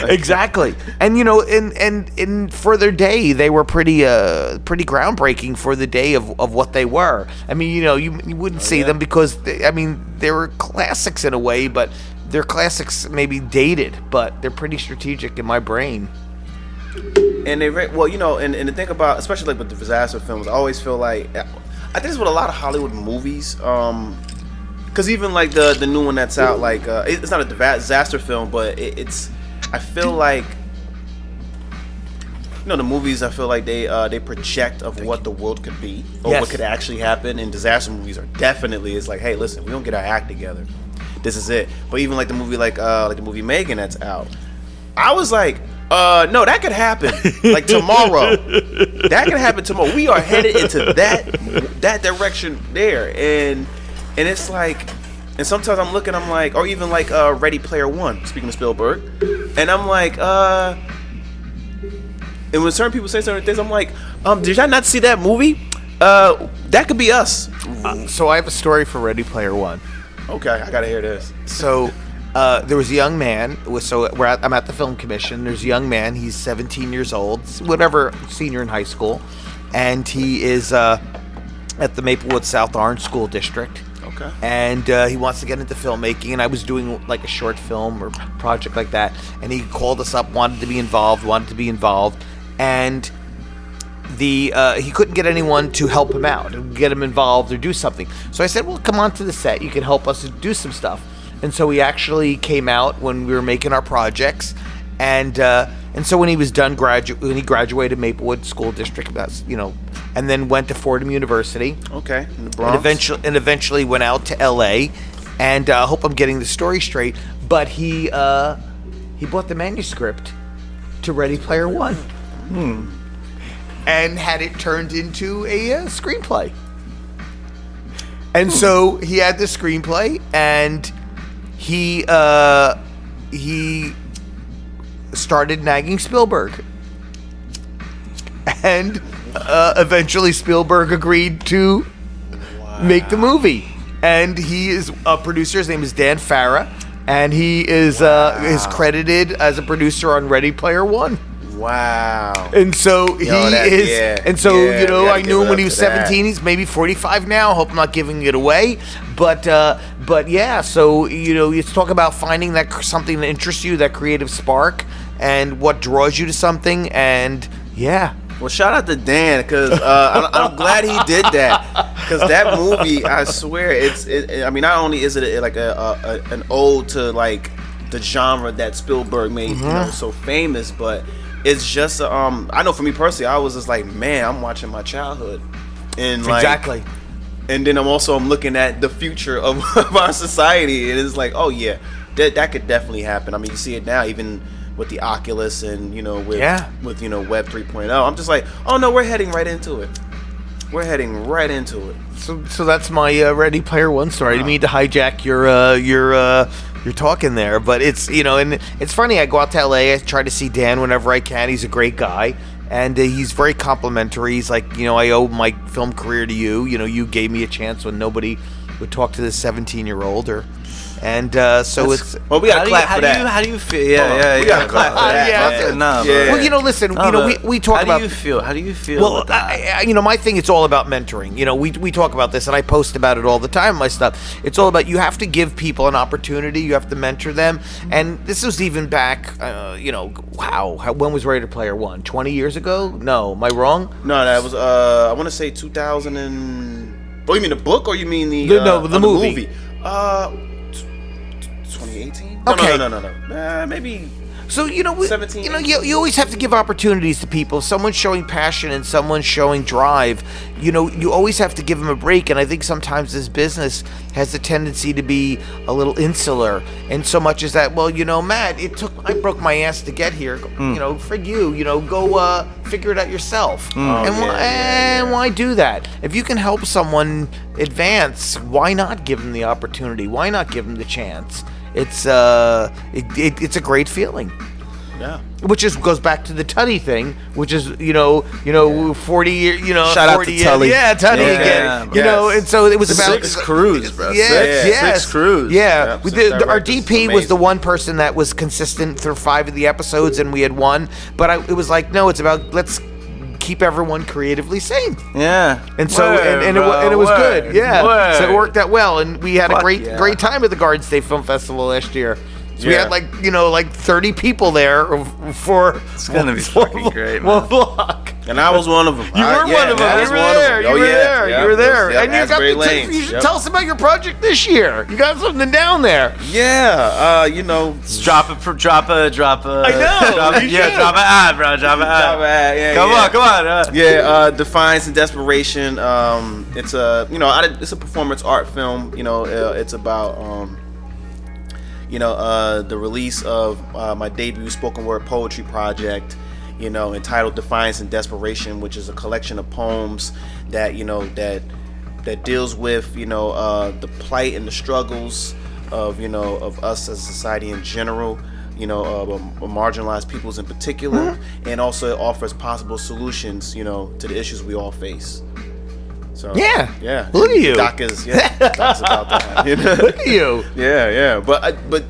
Exactly. And and for their day, they were pretty groundbreaking for the day of what they were. I mean, you wouldn't see them because they were classics in a way, but they're classics maybe dated, but they're pretty strategic in my brain. And and the thing about, especially like with the disaster films, I always feel like, I think it's with a lot of Hollywood movies. Because even like the new one that's out, like it's not a disaster film, but it's. I feel like, the movies. I feel like they project of what the world could be or what could actually happen. And disaster movies are definitely, it's like, hey, listen, we don't get our act together. This is it. But even like the movie like the movie Megan that's out, I was like, no, that could happen like tomorrow. That could happen tomorrow. We are headed into that direction there, and it's like, and sometimes I'm looking, I'm like, or even like Ready Player One, speaking of Spielberg, and I'm like, and when certain people say certain things, I'm like, did y'all not see that movie? That could be us. So I have a story for Ready Player One. Okay, I gotta hear this. So there was a young man. I'm at the film commission. There's a young man. He's 17 years old, whatever, senior in high school, and he is at the Maplewood South Orange School District. Okay. And he wants to get into filmmaking, and I was doing like a short film or project like that, and he called us up, wanted to be involved, and he couldn't get anyone to help him out, get him involved or do something. So I said, well, come on to the set, you can help us do some stuff. And so he actually came out when we were making our projects, and so when he was done, when he graduated Maplewood School District, and then went to Fordham University. Okay, in the Bronx. And eventually went out to L.A. And I hope I'm getting the story straight, but he bought the manuscript to Ready Player One, and had it turned into a screenplay. And so he had the screenplay, and he started nagging Spielberg, and eventually Spielberg agreed to make the movie. And he is a producer. His name is Dan Farah, and he is credited as a producer on Ready Player One. Wow. And so I knew him when he was 17. He's maybe 45 now. Hope I'm not giving it away. But yeah, so you talk about finding that something that interests you, that creative spark, and what draws you to something, and yeah. Well, shout out to Dan, because I'm glad he did that, because that movie, I swear, not only is it like an ode to like the genre that Spielberg made so famous, but it's just I know for me personally, I was just like, man, I'm watching my childhood, and like, exactly. And then I'm looking at the future of our society, and it's like, oh yeah, that could definitely happen. I mean, you see it now, even with the Oculus and with Web 3.0. I'm just like, oh no, we're heading right into it. So that's my Ready Player One story. I didn't mean to hijack your talking there, but it's and it's funny. I go out to LA. I try to see Dan whenever I can. He's a great guy, and he's very complimentary. He's like, I owe my film career to you. You gave me a chance when nobody would talk to this 17-year-old And so it's. Well, we gotta clap for that. How do you feel? Yeah. We gotta clap for that. Yeah. Well, listen. We talk about. How do you feel? Well, about that? my thing. It's all about mentoring. We talk about this, and I post about it all the time. My stuff. It's all about, you have to give people an opportunity. You have to mentor them. And this was even back. When was Ready Player One? 20 years ago? No, am I wrong? No, that was. I want to say 2000 and. Oh, you mean the book, or you mean the movie? 2018? Okay. No. Maybe. So, 17, you always have to give opportunities to people. Someone's showing passion and someone's showing drive. You always have to give them a break. And I think sometimes this business has a tendency to be a little insular. And so much as that, Matt, I broke my ass to get here. Frig you, go figure it out yourself. Why do that? If you can help someone advance, why not give them the opportunity? Why not give them the chance? It's a great feeling. Yeah. Which goes back to the Tutty thing, which is 40 years. Shout out to Tully. Yeah, Tutty again. And so it was about 6 crews, bro. Yes. 6 crews. Yeah. Our DP was amazing. the one person that was consistent through 5 of the episodes, and we had 1. But it was like, no, it's about let's keep everyone creatively sane. Yeah. And so and it was good. Yeah. So it worked out well, and we had a great time at the Garden State Film Festival last year. So we had like 30 people there for it's gonna be fucking great, man. One block. And I was one of them. You were one of them. You were there. Yep, And you Asbury got Lanes. you should tell us about your project this year. You got something down there. Yeah. Drop a. I know. You should. Drop an ad, bro. Drop an ad. Yeah. Come on. Defiance and Desperation. It's a performance art film. It's about the release of my debut spoken word poetry project, entitled Defiance and Desperation, which is a collection of poems that that deals with the plight and the struggles of us as a society in general, marginalized peoples in particular, and also it offers possible solutions to the issues we all face. So yeah. Look at you. Doc is about that. Look at you. Yeah. But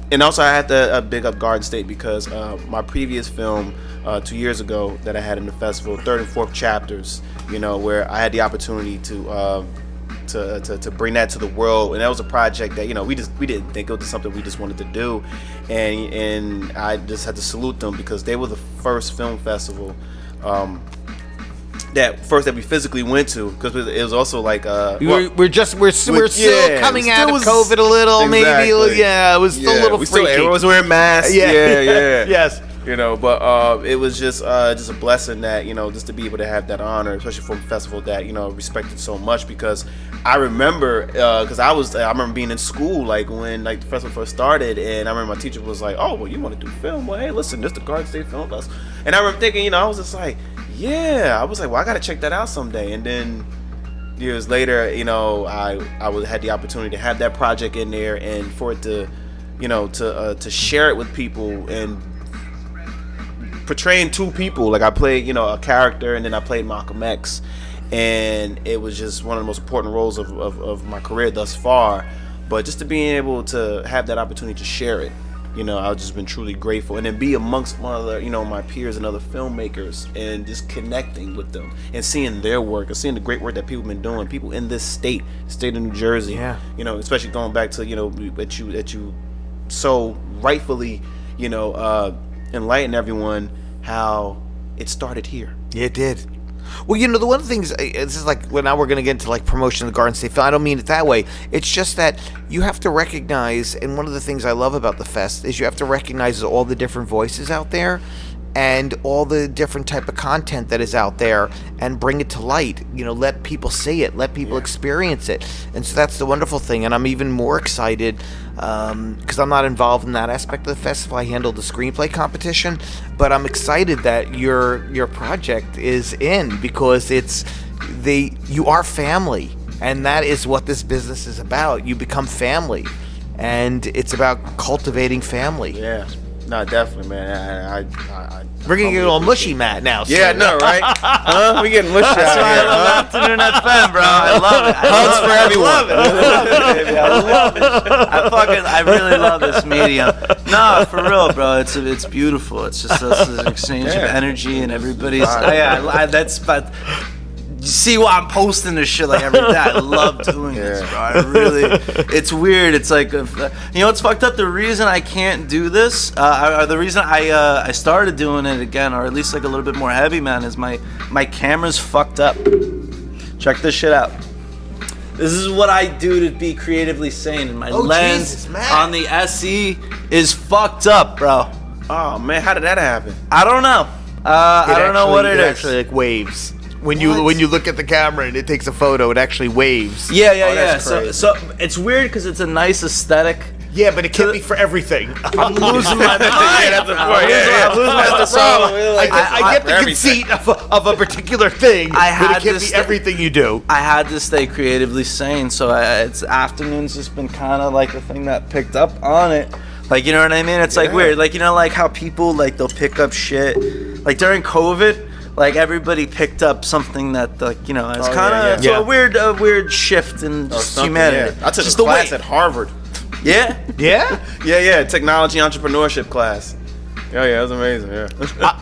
and also I had to big up Garden State because my previous film 2 years ago that I had in the festival, 3rd and 4th chapters, where I had the opportunity to bring that to the world, and that was a project that we didn't think it was something we just wanted to do, and I just had to salute them because they were the first film festival. That we physically went to, because it was also like we're still coming out of COVID a little, exactly. maybe. Yeah, it was still a little freaky. Everyone was wearing masks. Yeah. Yes. But it was just a blessing that just to be able to have that honor, especially for a festival that respected so much. Because I remember I remember being in school when the festival first started, and I remember my teacher was like, "Oh, well, you want to do film? Well, hey, listen, this is the Garden State Film Festival." And I remember thinking, I was just like, yeah, I was like, well, I got to check that out someday. And then years later, I had the opportunity to have that project in there, and for it to, to share it with people and portraying 2 people. Like I played, a character, and then I played Malcolm X, and it was just one of the most important roles of my career thus far. But just to being able to have that opportunity to share it, I've just been truly grateful, and then be amongst one of the, my peers and other filmmakers, and just connecting with them and seeing their work and seeing the great work that people have been doing. People in this state of New Jersey, especially going back to that you so rightfully enlighten everyone how it started here. Yeah, it did. Well, the one of the things, this is now we're going to get into promotion of the Garden State Film. I don't mean it that way. It's just that you have to recognize, and one of the things I love about the fest is you have to recognize all the different voices out there and all the different type of content that is out there, and bring it to light. Let people see it, let people experience it. And so that's the wonderful thing. And I'm even more excited because I'm not involved in that aspect of the festival. I handle the screenplay competition, but I'm excited that your project is in, because you are family, and that is what this business is about. You become family, and it's about cultivating family. Yeah. No, definitely, man. I We're gonna get all mushy, Matt, now. So. Yeah, no, right? Huh? We getting mushy out That's why here, I love Afternoon FM, bro. I love it. Hugs for everyone. I love it. I really love this medium. No, for real, bro. It's beautiful. It's just an exchange of energy, and everybody's. That's but. You see why I'm posting this shit every day. I love doing this, bro. I really, it's weird. It's like, what's fucked up? The reason I can't do this, or the reason I started doing it again, or at least a little bit more heavy, man, is my camera's fucked up. Check this shit out. This is what I do to be creatively sane, and my lens Jesus, Matt. on the SE is fucked up, bro. Oh man, how did that happen? I don't know. I don't know what it is. Actually, like waves. When you look at the camera and it takes a photo, it actually waves. Yeah. that's So crazy. so it's weird because it's a nice aesthetic. Yeah, but it can't be for everything. I'm losing my mind. that's the point. I'm losing my That's the mind. problem. I get the conceit of a particular thing, but it can't be everything you do. I had to stay creatively sane, so it's afternoons just been kind of like the thing that picked up on it. Like, you know what I mean? It's like weird. Like, you know, like how people, like, they'll pick up shit. Like, during COVID, like, everybody picked up something that, like, you know, it's kind of a weird shift in humanity. Yeah. I took just a class at Harvard. Yeah? Yeah? Technology entrepreneurship class. Yeah, it was amazing. Yeah.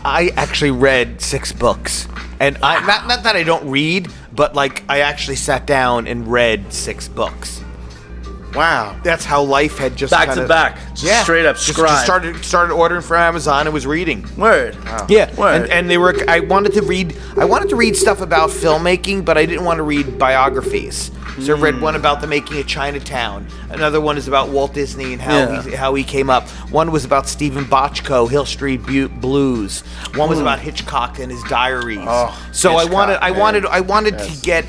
I actually read 6 books. And I not that I don't read, but like I actually sat down and read 6 books. Wow. That's how life had just Back kinda, to back. Just straight up just scribe. started ordering from Amazon and was reading. Word. Yeah, Word. and they were. I wanted to read stuff about filmmaking, but I didn't want to read biographies. So I read one about the making of Chinatown. Another one is about Walt Disney and how he came up. One was about Stephen Bochco, Hill Street Blues. One was about Hitchcock and his diaries. Oh, so Hitchcock, I wanted to get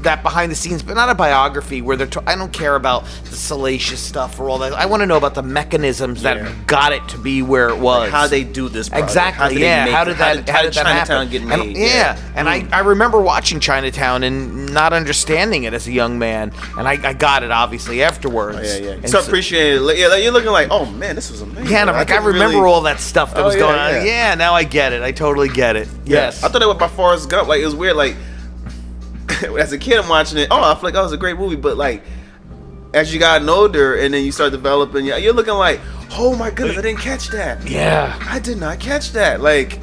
that behind the scenes, but not a biography where I don't care about the salacious stuff or all that. I want to know about the mechanisms that got it to be where it was. Like how they do this project. Exactly. How did that Chinatown happen? get made? And I remember watching Chinatown and not understanding it as a young man, and I got it obviously afterwards. Yeah. And So appreciate it. Yeah, like, you're looking like, oh man, this was amazing. Yeah, and I'm like, I remember all that stuff that was going on. yeah. Yeah, now I get it. I totally get it. Yes. I thought it was by Forrest Gump. Like, it was weird. Like, as a kid, I'm watching it. Oh, I feel like that was a great movie. But like, as you got older and then you start developing, you're looking like, oh my goodness, I didn't catch that. Yeah. I did not catch that. Like,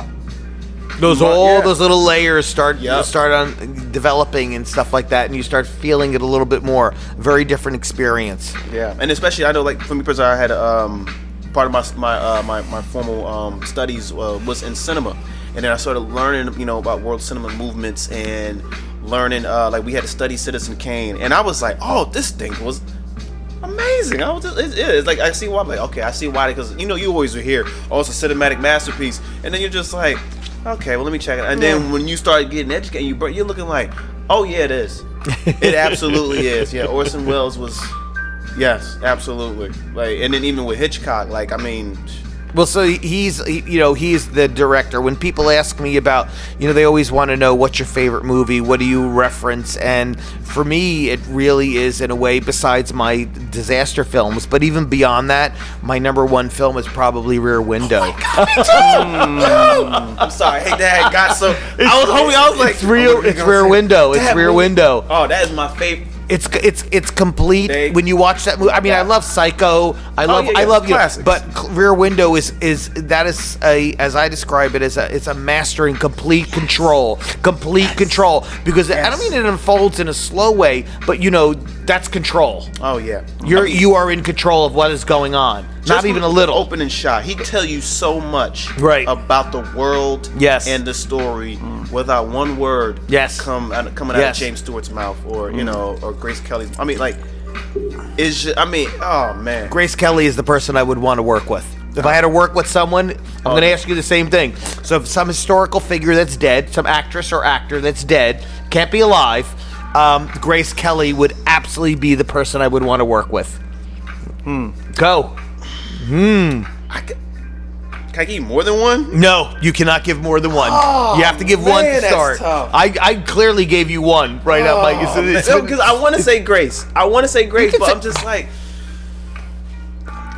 Those little layers start Yep. on developing and stuff like that, and you start feeling it a little bit more. Very different experience. yeah, and especially I know, like for me personally, I had part of my formal studies was in cinema, and then I started learning, about world cinema movements and learning like we had to study Citizen Kane, and I was like, oh, this thing was amazing. It's like I see why. I'm like, okay, I see why, because you always hear, oh, it's a cinematic masterpiece, and then you're just like, okay, well, let me check it. And then when you start getting educated, you're looking like, oh yeah, it is. It absolutely is. Yeah, Orson Welles was, yes, absolutely. Like, and then even with Hitchcock, like, I mean. Well, so he's the director. When people ask me about, they always want to know what's your favorite movie, what do you reference, and for me, it really is, in a way, besides my disaster films, but even beyond that, my number one film is probably Rear Window. I'm sorry, hey, Dad, got so. I was like, it's Rear Window. It's Rear Window. Oh, that is my favorite. It's complete when you watch that movie. I mean, I love Psycho. I love classics. But Rear Window is as I describe it, it's a mastering complete control because I don't mean it unfolds in a slow way, but that's control. Oh yeah, You are in control of what is going on. Not even a little. Opening shot. He tell you so much about the world and the story without one word coming out of James Stewart's mouth or or Grace Kelly's. I mean, like, oh man. Grace Kelly is the person I would want to work with. If I had to work with someone, I'm going to ask you the same thing. So if some historical figure that's dead, some actress or actor that's dead, can't be alive, Grace Kelly would absolutely be the person I would want to work with. Go. Can I give you more than one? No, you cannot give more than one. Oh, you have to give one to start. Tough. I clearly gave you one right now, Mike. Because I want to say Grace. But I'm just like,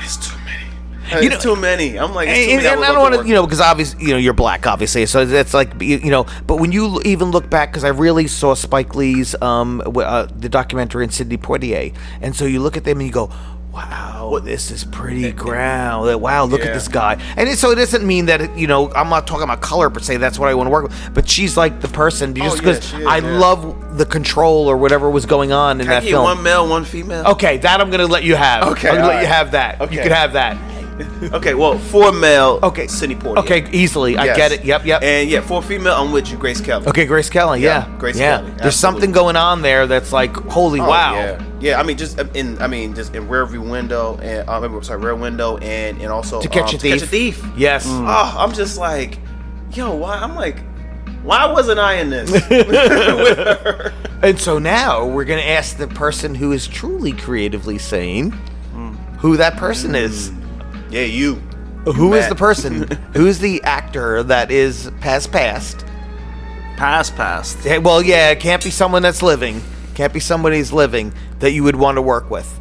it's too many. It's too many. I'm like, it's too many. And I don't want to, because obviously, you're black, obviously. So it's like, but when you even look back, because I really saw Spike Lee's, the documentary on Sidney Poitier. And so you look at them and you go, wow, this is pretty ground. Wow, look at this guy. And so it doesn't mean that, I'm not talking about color per se. That's what I want to work with. But she's like the person, just because I love the control or whatever was going on in that film. One male, one female? Okay, that I'm going to let you have. Okay, I'm going to let you have that. Okay. You can have that. Okay, well, for male, Okay. Sidney Poitier. Okay, easily. I Yes. get it. Yep. And yeah, for female, I'm with you, Grace Kelly. Okay, Grace Kelly. Yeah, Yeah, Grace yeah. Kelly, There's absolutely. something going on there that's like, holy Oh, wow. Yeah, I mean, just in Rear View Window and Rear Window and also To Catch a Thief. Yes. Oh, I'm just like, yo, why wasn't I in this with her? And so now we're gonna ask the person who is truly creatively sane who that person is. Yeah, you. Who is Matt. the person? Who's the actor that is past? Past. Yeah, well, yeah, it can't be someone that's living. Can't be somebody who's living that you would want to work with.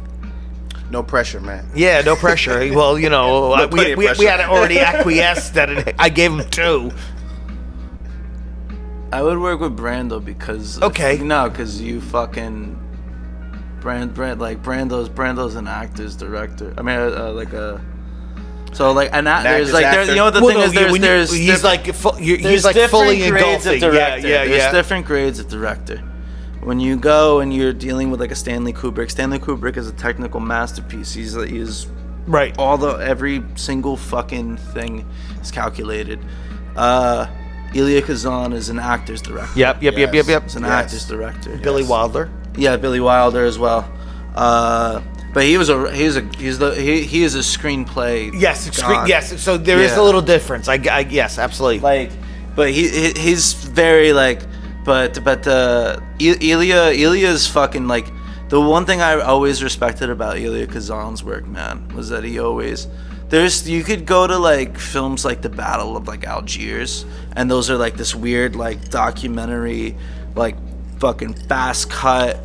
No pressure, man. Yeah, no pressure. Well, you know, No, plenty of we pressure. had already acquiesced that I gave him 2. I would work with Brando because Okay. because you fucking Brando's an actor's director. I mean, there's like there, you know what the Well, thing no, is there's he's diff- like he's there's like different fully grades of engulfing. director. Yeah. There's different grades of director. When you go and you're dealing with like a Stanley Kubrick is a technical masterpiece. He's Right. every single fucking thing is calculated. Elia Kazan is an actor's director. Yep. He's an actor's director. Billy Wilder. Yeah, Billy Wilder as well. But he is a screenplay. Yes, god. yes. So there is Yeah. a little difference. I yes, absolutely. But he's very Elia's fucking like the one thing I always respected about Elia Kazan's work, man, was that he always you could go to like films like the Battle of like Algiers, and those are like this weird like documentary, like fucking fast cut,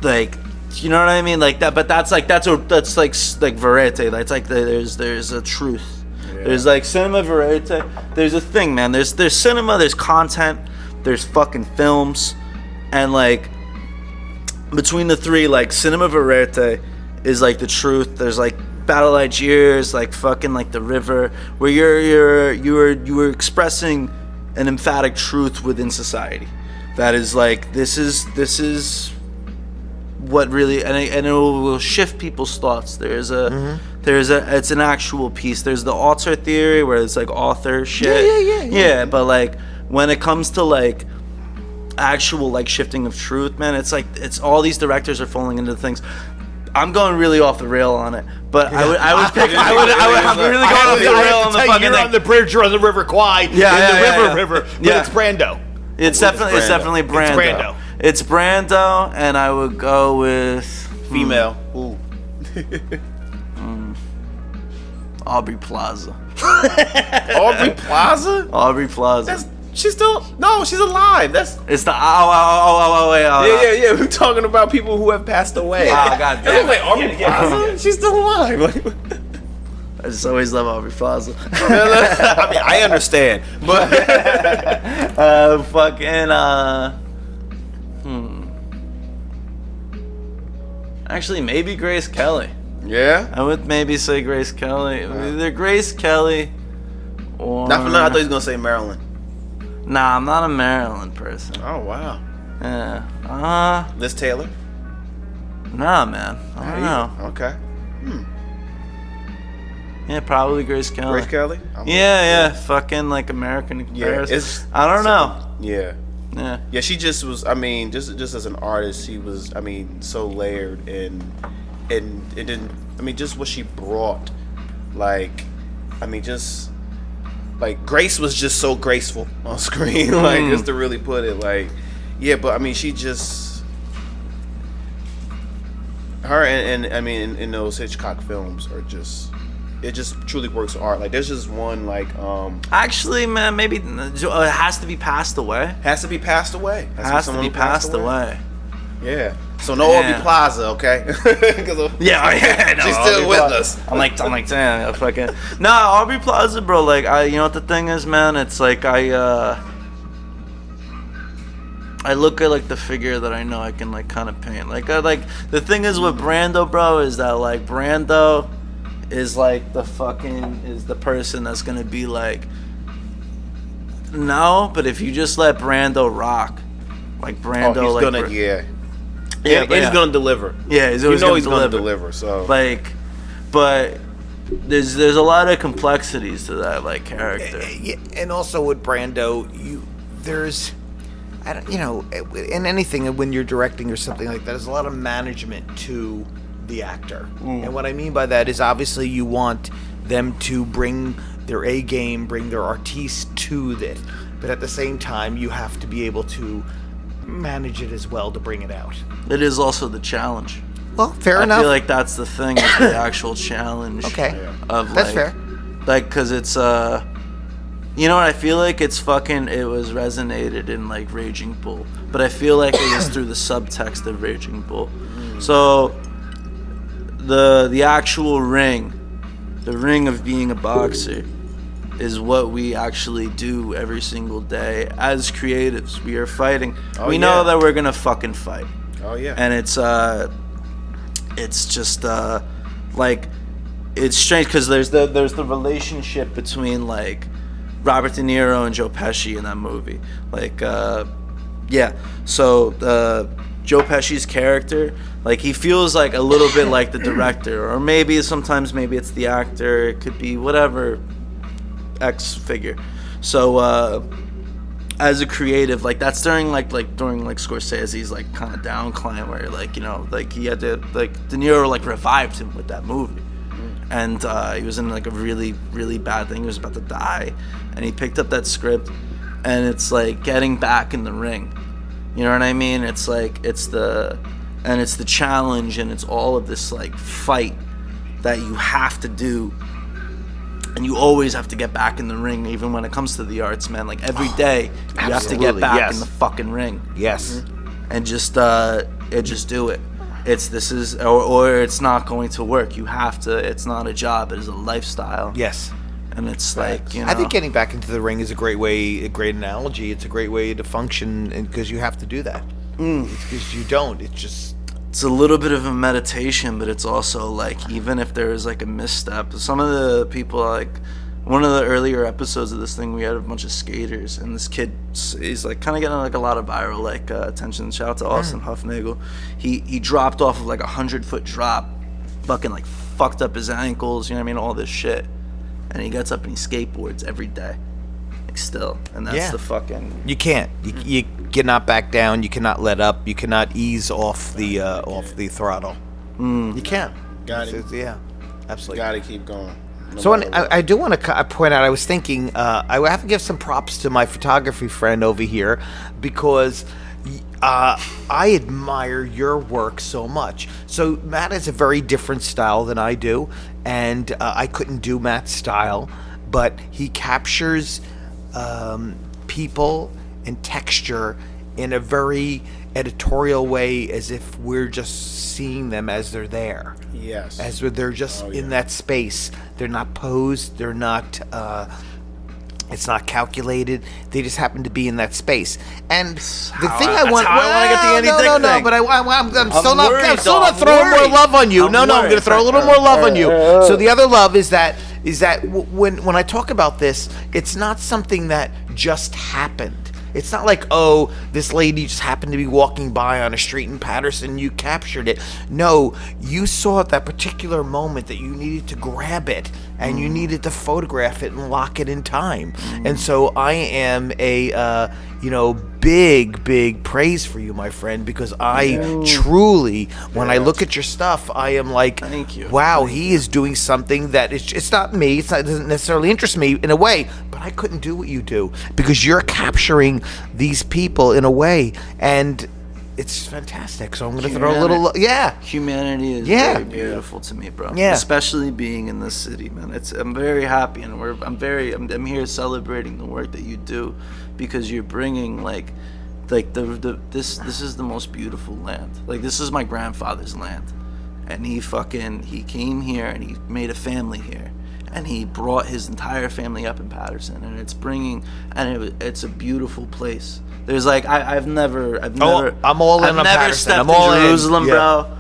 like, you know what I mean, like that. But that's like verite. That's like there's a truth. Yeah. There's like cinema verite. There's a thing, man. There's cinema. There's content. There's fucking films, and like between the three, like cinema verite is like the truth. There's like Battle of Algiers, like fucking like The River, where you were expressing an emphatic truth within society. That is like this is what really and it will shift people's thoughts. There's it's an actual piece. There's the author theory where it's like author shit. Yeah. But like when it comes to like actual like shifting of truth, man, it's like it's all these directors are falling into things. I'm going really off the rail on it, but I'm really going off the rail on the fucking You're thing. on the bridge, you're on the River Kwai, river, but it's Brando. It's definitely Brando. It's Brando, and I would go with Female. Ooh. Aubrey Plaza. Aubrey Plaza? Aubrey Plaza. She's alive. It's the wait. Yeah. We're talking about people who have passed away. Oh, god damn. Like Aubrey Plaza? She's still alive. I just always love Aubrey Plaza. I mean, I understand, but Actually, maybe Grace Kelly. yeah. I would maybe say Grace Kelly. Either Grace Kelly or... Not for nothing. I thought he was gonna say Marilyn. Nah, I'm not a Maryland person. Oh wow. Yeah. Liz Taylor. Nah, man. I don't know. Okay. Yeah, probably Grace Kelly. Grace Kelly. Yeah. Fucking like American comparison. it's I don't know. Yeah. Yeah. Yeah, she just was. I mean, just as an artist, she was. I mean, so layered and it didn't. I mean, just what she brought. Like, I mean, just like Grace was just so graceful on screen. Like, just to really put it. Like, yeah, but I mean, she just her and I mean, in those Hitchcock films are just. It just truly works of art. Like there's just one like Actually, man, maybe it has to be passed away. has to be passed away. Has to be passed away. Yeah. So no Aubrey Plaza, okay? Yeah, no, She's still Aubrey with Plaza. us. I'm like, damn, fucking. Nah, Aubrey Plaza, bro. Like, you know what the thing is, man? It's like I look at like the figure that I know I can like kind of paint. Like, the thing is with Brando, bro, is that like Brando is like the person that's gonna be like, no, but if you just let Brando rock, like Brando, he's like gonna and he's gonna deliver. Yeah, he's You always know he's gonna gonna deliver. So like, but there's a lot of complexities to that like character. And also with Brando, there's, I don't, in anything when you're directing or something like that, there's a lot of management to the actor. And what I mean by that is obviously you want them to bring their A game, bring their artiste to it, but at the same time you have to be able to manage it as well to bring it out. It is also the challenge. Well, fair enough. I feel like that's the thing, is the actual challenge. Okay, of that's fair. Like, because it's you know what I feel like it was resonated in like Raging Bull, but I feel like it was through the subtext of Raging Bull. So the actual ring, the ring of being a boxer, is what we actually do every single day as creatives. We are fighting. We know that we're gonna fucking fight. Oh yeah. And it's just like, it's strange because there's the relationship between like Robert De Niro and Joe Pesci in that movie. Like so Joe Pesci's character, like, he feels like a little bit like the director, or maybe sometimes it's the actor, it could be whatever X figure. So as a creative, like, that's during like Scorsese's like kind of downcline, where like, like he had to, like, De Niro like revived him with that movie, and he was in like a really, really bad thing. He was about to die, and he picked up that script, and it's like getting back in the ring. You know what I mean? It's like it's the challenge, and it's all of this like fight that you have to do. And you always have to get back in the ring, even when it comes to the arts, man. Like, every day, you have to get back in the fucking ring. Yes. And just do it. Or it's not going to work. You have to. It's not a job. It is a lifestyle. Yes. And it's like, I think getting back into the ring is a great analogy. It's a great way to function, because you have to do that. Because you don't. It's a little bit of a meditation, but it's also like, even if there is like a misstep, some of the people, like, one of the earlier episodes of this thing, we had a bunch of skaters, and this kid, he's like kind of getting like a lot of viral like attention. Shout out to Austin Huffnagel. He dropped off of like 100-foot drop, fucking like fucked up his ankles, you know what I mean, all this shit, and he gets up and he skateboards every day, like, still, and that's the fucking. You can't. You cannot back down. You cannot let up. You cannot ease off the throttle. You can't. Got it. Yeah, absolutely. Got to keep going. So I do want to point out, I was thinking, I have to give some props to my photography friend over here, because I admire your work so much. So Matt has a very different style than I do, and I couldn't do Matt's style, but he captures people and texture in a very editorial way, as if we're just seeing them as they're there. Yes. As they're just in that space. They're not posed. They're not. It's not calculated. They just happen to be in that space. And the thing I want. I want to get the Andy Dick no, thing. but I'm still not. worried, I'm still though. not I'm throwing more worried. love on you. I'm No, I'm worried. going to throw a little more love on you. So the other love is that when I talk about this, it's not something that just happened. It's not like, oh, this lady just happened to be walking by on a street in Patterson, you captured it. No, you saw at that particular moment that you needed to grab it, and you needed to photograph it and lock it in time. And so I am a, big praise for you, my friend, because I truly, when I look at your stuff, I am like, thank you. Wow, he is doing something that it's not me. It doesn't necessarily interest me in a way, but I couldn't do what you do, because you're capturing these people in a way, and it's fantastic. So I'm going to throw a little, Humanity is very beautiful to me, bro. Yeah. Especially being in this city, man. I'm very happy, and I'm here celebrating the work that you do, because you're bringing like this is the most beautiful land. Like, this is my grandfather's land, and he came here and he made a family here, and he brought his entire family up in Patterson, and it's a beautiful place. There's like I've never I'm all in on never Patterson. stepped I'm all in in. Jerusalem, Yeah. bro.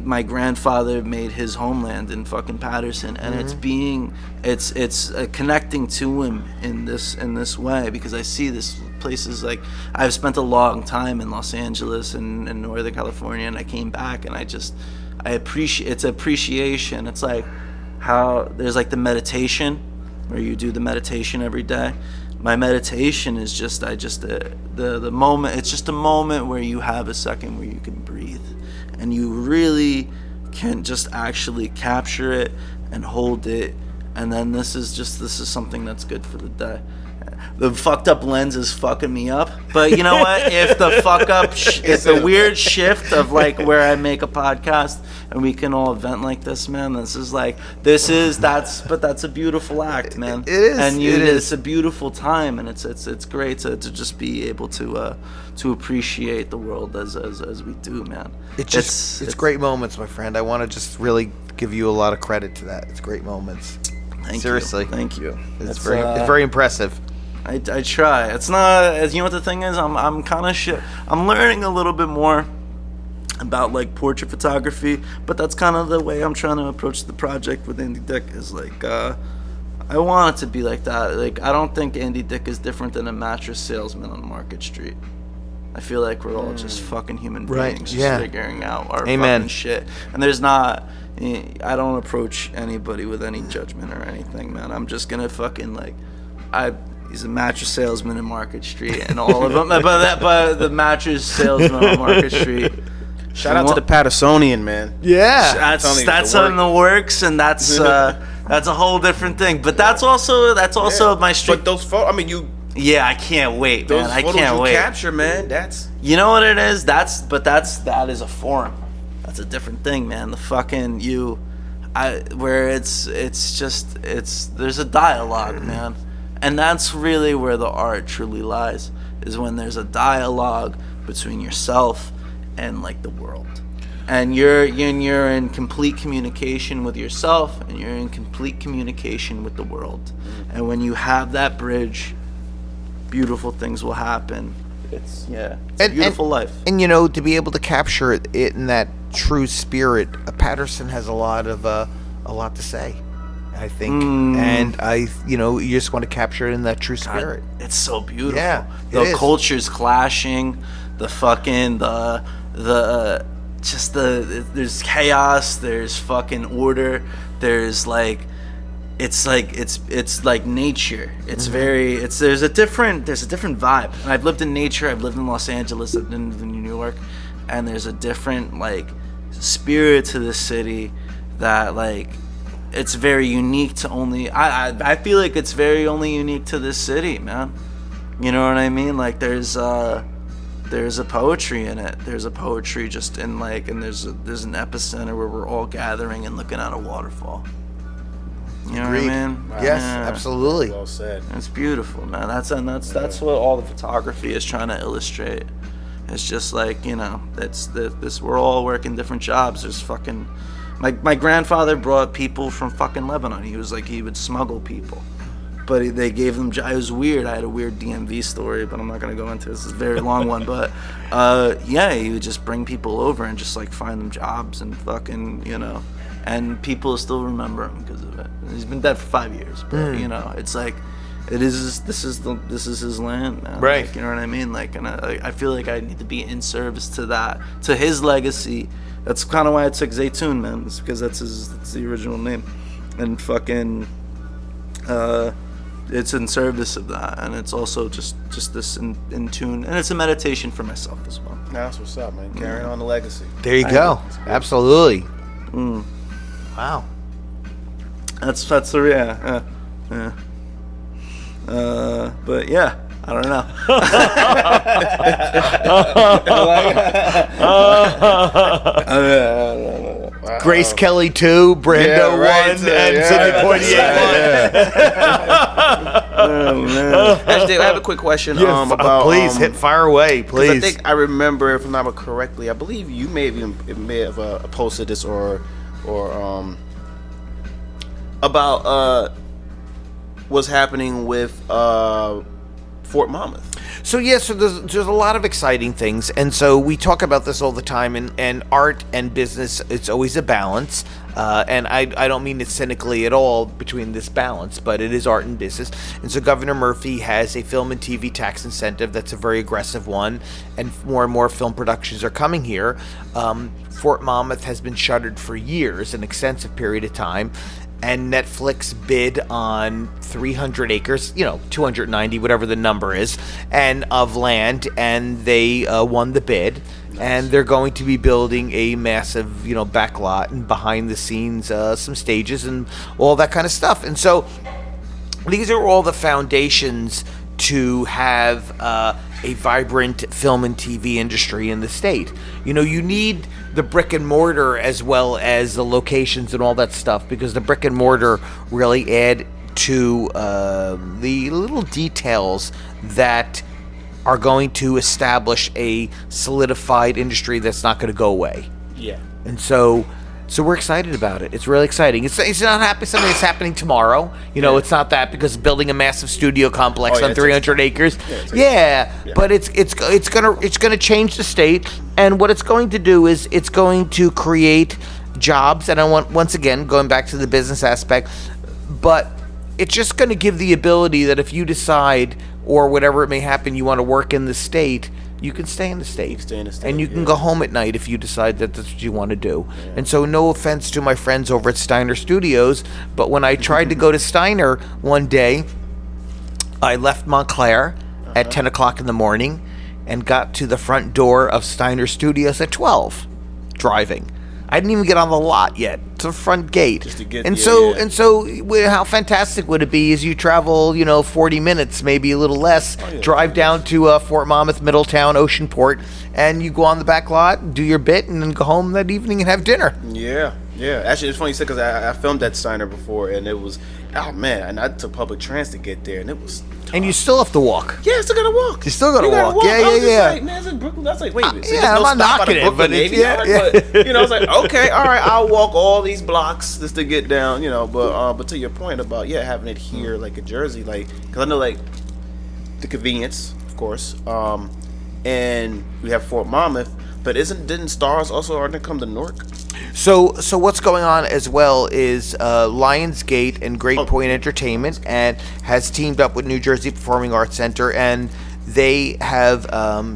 My grandfather made his homeland in fucking Patterson, and it's connecting to him in this way, because I see this places, like, I've spent a long time in Los Angeles and in Northern California, and I came back, and I appreciate, it's appreciation. It's like, how there's like the meditation where you do the meditation every day. My meditation is just the moment. It's just a moment where you have a second where you can breathe, and you really can just actually capture it and hold it. And then this is something that's good for the day. The fucked up lens is fucking me up, but you know what? If the fuck up, if the weird shift of like where I make a podcast and we can all vent like this, man. That's a beautiful act, man. It is, and it's a beautiful time, and it's great to just be able to appreciate the world as we do, man. It's great moments, my friend. I want to just really give you a lot of credit to that. It's great moments. Seriously, thank you. It's very impressive. I try. It's not, you know what the thing is? I'm kind of I'm learning a little bit more about like portrait photography, but that's kind of the way I'm trying to approach the project with Andy Dick. Is like I want it to be like that. Like I don't think Andy Dick is different than a mattress salesman on Market Street. I feel like we're all just fucking human beings, just figuring out our fucking shit. And there's not. I don't approach anybody with any judgment or anything, man. I'm just gonna fucking like he's a mattress salesman in Market Street, and all of them. but the mattress salesman on Market Street. Shout out to the Pattersonian, man. Yeah, that's in the works, and that's a whole different thing. But that's also my street. But those photos, I mean, you. Yeah, I can't wait, man. I can't wait. Capture, man. That's. You know what it is? That is a forum. That's a different thing, man. The fucking where it's there's a dialogue, man. And that's really where the art truly lies, is when there's a dialogue between yourself and like the world. And you're in complete communication with yourself, and you're in complete communication with the world. And when you have that bridge, beautiful things will happen. It's a beautiful life. And you know, to be able to capture it in that true spirit, Patterson has a lot to say, I think, and you just want to capture it in that true spirit. God, it's so beautiful. Yeah, the cultures clashing, the fucking there's chaos, there's fucking order, there's like it's like nature. It's there's a different vibe. And I've lived in nature. I've lived in Los Angeles. I've lived in New York, and there's a different like spirit to the city that like it's very unique to only. I feel like it's very only unique to this city, man. You know what I mean? Like there's a poetry in it. There's a poetry just in like, and there's an epicenter where we're all gathering and looking at a waterfall. You know Agreed. what I mean? Yes, absolutely. Well said. It's beautiful, man. That's what all the photography is trying to illustrate. It's just like, you know, this. We're all working different jobs. There's fucking. My grandfather brought people from fucking Lebanon. He would smuggle people, but they gave them. It was weird. I had a weird DMV story, but I'm not gonna go into this. It's a very long one, but he would just bring people over and just like find them jobs and fucking, you know. And people still remember him because of it. He's been dead for 5 years, but you know, it's like, this is his land, man. Right. Like, you know what I mean? Like, and I feel like I need to be in service to that, to his legacy. That's kind of why I took Zeitoun, man. It's because that's the original name, and fucking, it's in service of that, and it's also just this in tune, and it's a meditation for myself as well. That's what's up, man. Carrying on the legacy. There you go. Absolutely. Wow. That's the but yeah, I don't know. Grace Kelly 2, Brando 1, and Sidney Poitier 1. Oh man. Actually, I have a quick question. About please fire away, please. I think I remember, if I'm not correctly, I believe you may have posted this or about what's happening with Fort Monmouth. So there's a lot of exciting things, and so we talk about this all the time, and art and business, it's always a balance, and I don't mean it cynically at all between this balance, but it is art and business. And so Governor Murphy has a film and TV tax incentive that's a very aggressive one, and more film productions are coming here. Fort Monmouth has been shuttered for years, an extensive period of time, and Netflix bid on 300 acres, 290, whatever the number is, and of land, and they won the bid. And they're going to be building a massive, backlot and behind the scenes, some stages and all that kind of stuff. And so these are all the foundations to have a vibrant film and TV industry in the state. You need the brick and mortar as well as the locations and all that stuff, because the brick and mortar really add to the little details that are going to establish a solidified industry that's not going to go away. Yeah. And so we're excited about it. It's really exciting. It's not something that's happening tomorrow. It's not that, because building a massive studio complex on 300 acres. But it's gonna change the state. And what it's going to do is it's going to create jobs. And I want, once again, going back to the business aspect, but it's just going to give the ability that if you decide, or whatever it may happen, you want to work in the state, you can stay in the state. And you can go home at night if you decide that that's what you want to do. Yeah. And so, no offense to my friends over at Steiner Studios, but when I tried to go to Steiner one day, I left Montclair at 10 o'clock in the morning and got to the front door of Steiner Studios at 12, driving. I didn't even get on the lot yet, to the front gate. Just to get and so how fantastic would it be as you travel, 40 minutes, maybe a little less, drive down to Fort Monmouth, Middletown, Oceanport, and you go on the back lot, do your bit, and then go home that evening and have dinner. Yeah. Actually, it's funny you said, because I filmed at Steiner before, and it was, and I took public transit to get there, and it was tough. And you still have to walk. Yeah, I still gotta walk. You still gotta walk. Yeah. I was just like, man, it's in Brooklyn. I was like, wait a minute. So I'm not knocking it, but I was like, okay, all right, I'll walk all these blocks just to get down, But to your point about having it here, like in Jersey, like, because I know like the convenience, of course, and we have Fort Monmouth, but didn't Stars also aren't they come to Newark? So what's going on as well is Lionsgate and Great Point Entertainment and has teamed up with New Jersey Performing Arts Center, and they have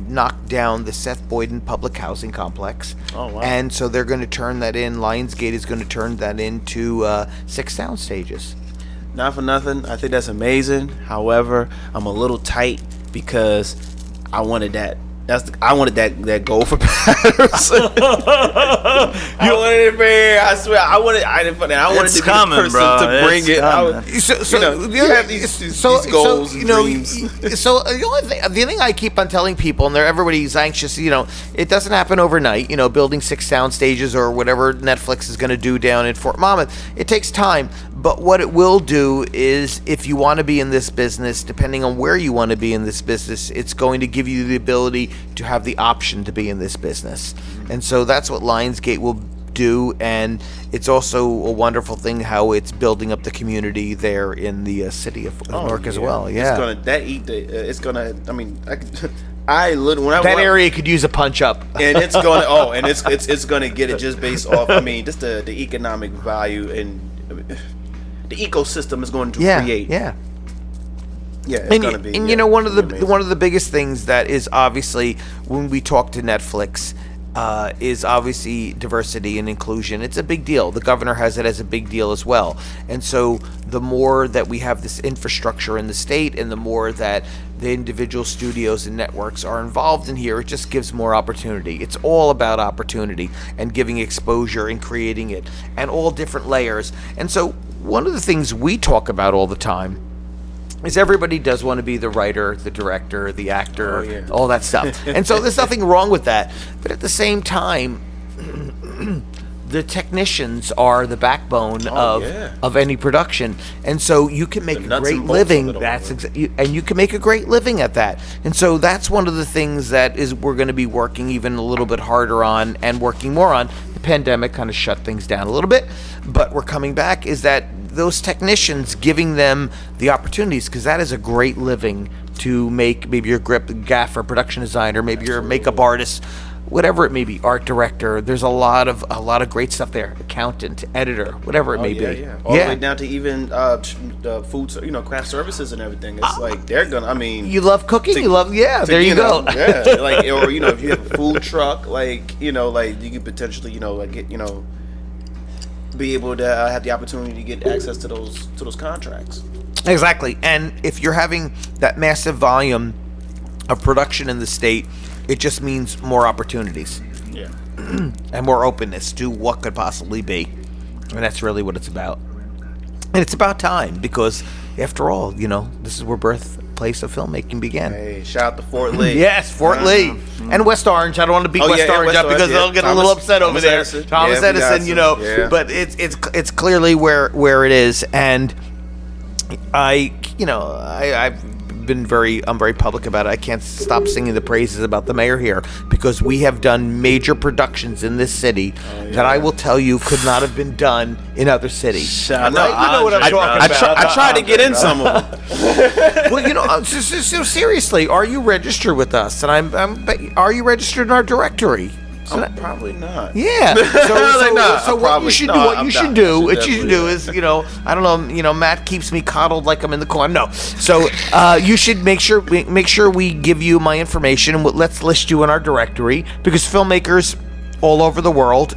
knocked down the Seth Boyden Public Housing Complex. Oh, wow. And so they're going to turn that in. Lionsgate is going to turn that into 6 sound stages. Not for nothing, I think that's amazing. However, I'm a little tight because I wanted that. I wanted that goal for Patterson. I wanted it, man. I swear, I wanted to be the person to bring it. You have these goals and dreams. So the thing I keep on telling people, and everybody's anxious, it doesn't happen overnight. Building 6 sound stages or whatever Netflix is going to do down in Fort Monmouth, it takes time. But what it will do is, if you want to be in this business, depending on where you want to be in this business, it's going to give you the ability to have the option to be in this business. And so that's what Lionsgate will do, and it's also a wonderful thing how it's building up the community there in the city of Newark as well. Yeah, that area could use a punch up, and it's going it's going to get it just based off. Just the economic value and the ecosystem is going to create. Yeah. Yeah, it's going to be. And one of the biggest things that is obviously when we talk to Netflix is obviously diversity and inclusion. It's a big deal. The governor has it as a big deal as well. And so the more that we have this infrastructure in the state, and the more that the individual studios and networks are involved in here, it just gives more opportunity. It's all about opportunity and giving exposure and creating it, and all different layers. And so one of the things we talk about all the time is everybody does want to be the writer, the director, the actor, all that stuff. And so there's nothing wrong with that. But at the same time, the technicians are the backbone of any production. And so you can make a great living. And you can make a great living at that. And so that's one of the things that we're going to be working even a little bit harder on and working more on. The pandemic kind of shut things down a little bit, but we're coming back, is that those technicians, giving them the opportunities, because that is a great living to make. Maybe you're a gaffer, production designer, maybe you're a makeup artist, whatever it may be, art director. There's a lot of great stuff there. Accountant, editor, whatever it may be. All the way down to even food, craft services and everything. It's like they're gonna. You love cooking. There you go. Or if you have a food truck, you could potentially, get be able to have the opportunity to get access to those contracts. Exactly. And if you're having that massive volume of production in the state, it just means more opportunities. Yeah. And more openness to what could possibly be. And that's really what it's about. And it's about time, because after all, this is where birthplace of filmmaking began. Hey, shout out to Fort Lee. Yes, Fort Lee. And West Orange. I don't want to beat West Orange up because they'll get a little upset over there. Edison. Thomas Edison, Yeah. But it's clearly where it is. And I'm very public about it. I can't stop singing the praises about the mayor here, because we have done major productions in this city that I will tell you could not have been done in other cities. I know. You know what I'm talking about. I tried to get in some of them. Well, so seriously, are you registered with us? And are you registered in our directory? Probably not. Yeah. So what you should do is, I don't know, Matt keeps me coddled like I'm in the corner. No. So you should make sure we give you my information, and let's list you in our directory, because filmmakers all over the world,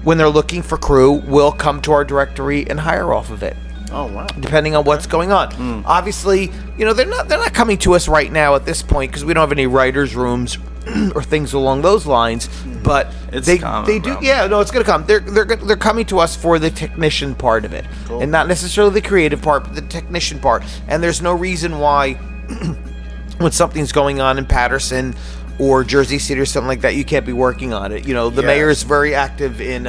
when they're looking for crew, will come to our directory and hire off of it. Oh wow! Depending on what's going on. Obviously, they're not coming to us right now at this point, because we don't have any writers' rooms or things along those lines. But they do. Yeah, no, it's going to come. They're coming to us for the technician part of it, and not necessarily the creative part, but the technician part. And there's no reason why, when something's going on in Patterson or Jersey City or something like that, you can't be working on it. The mayor is very active in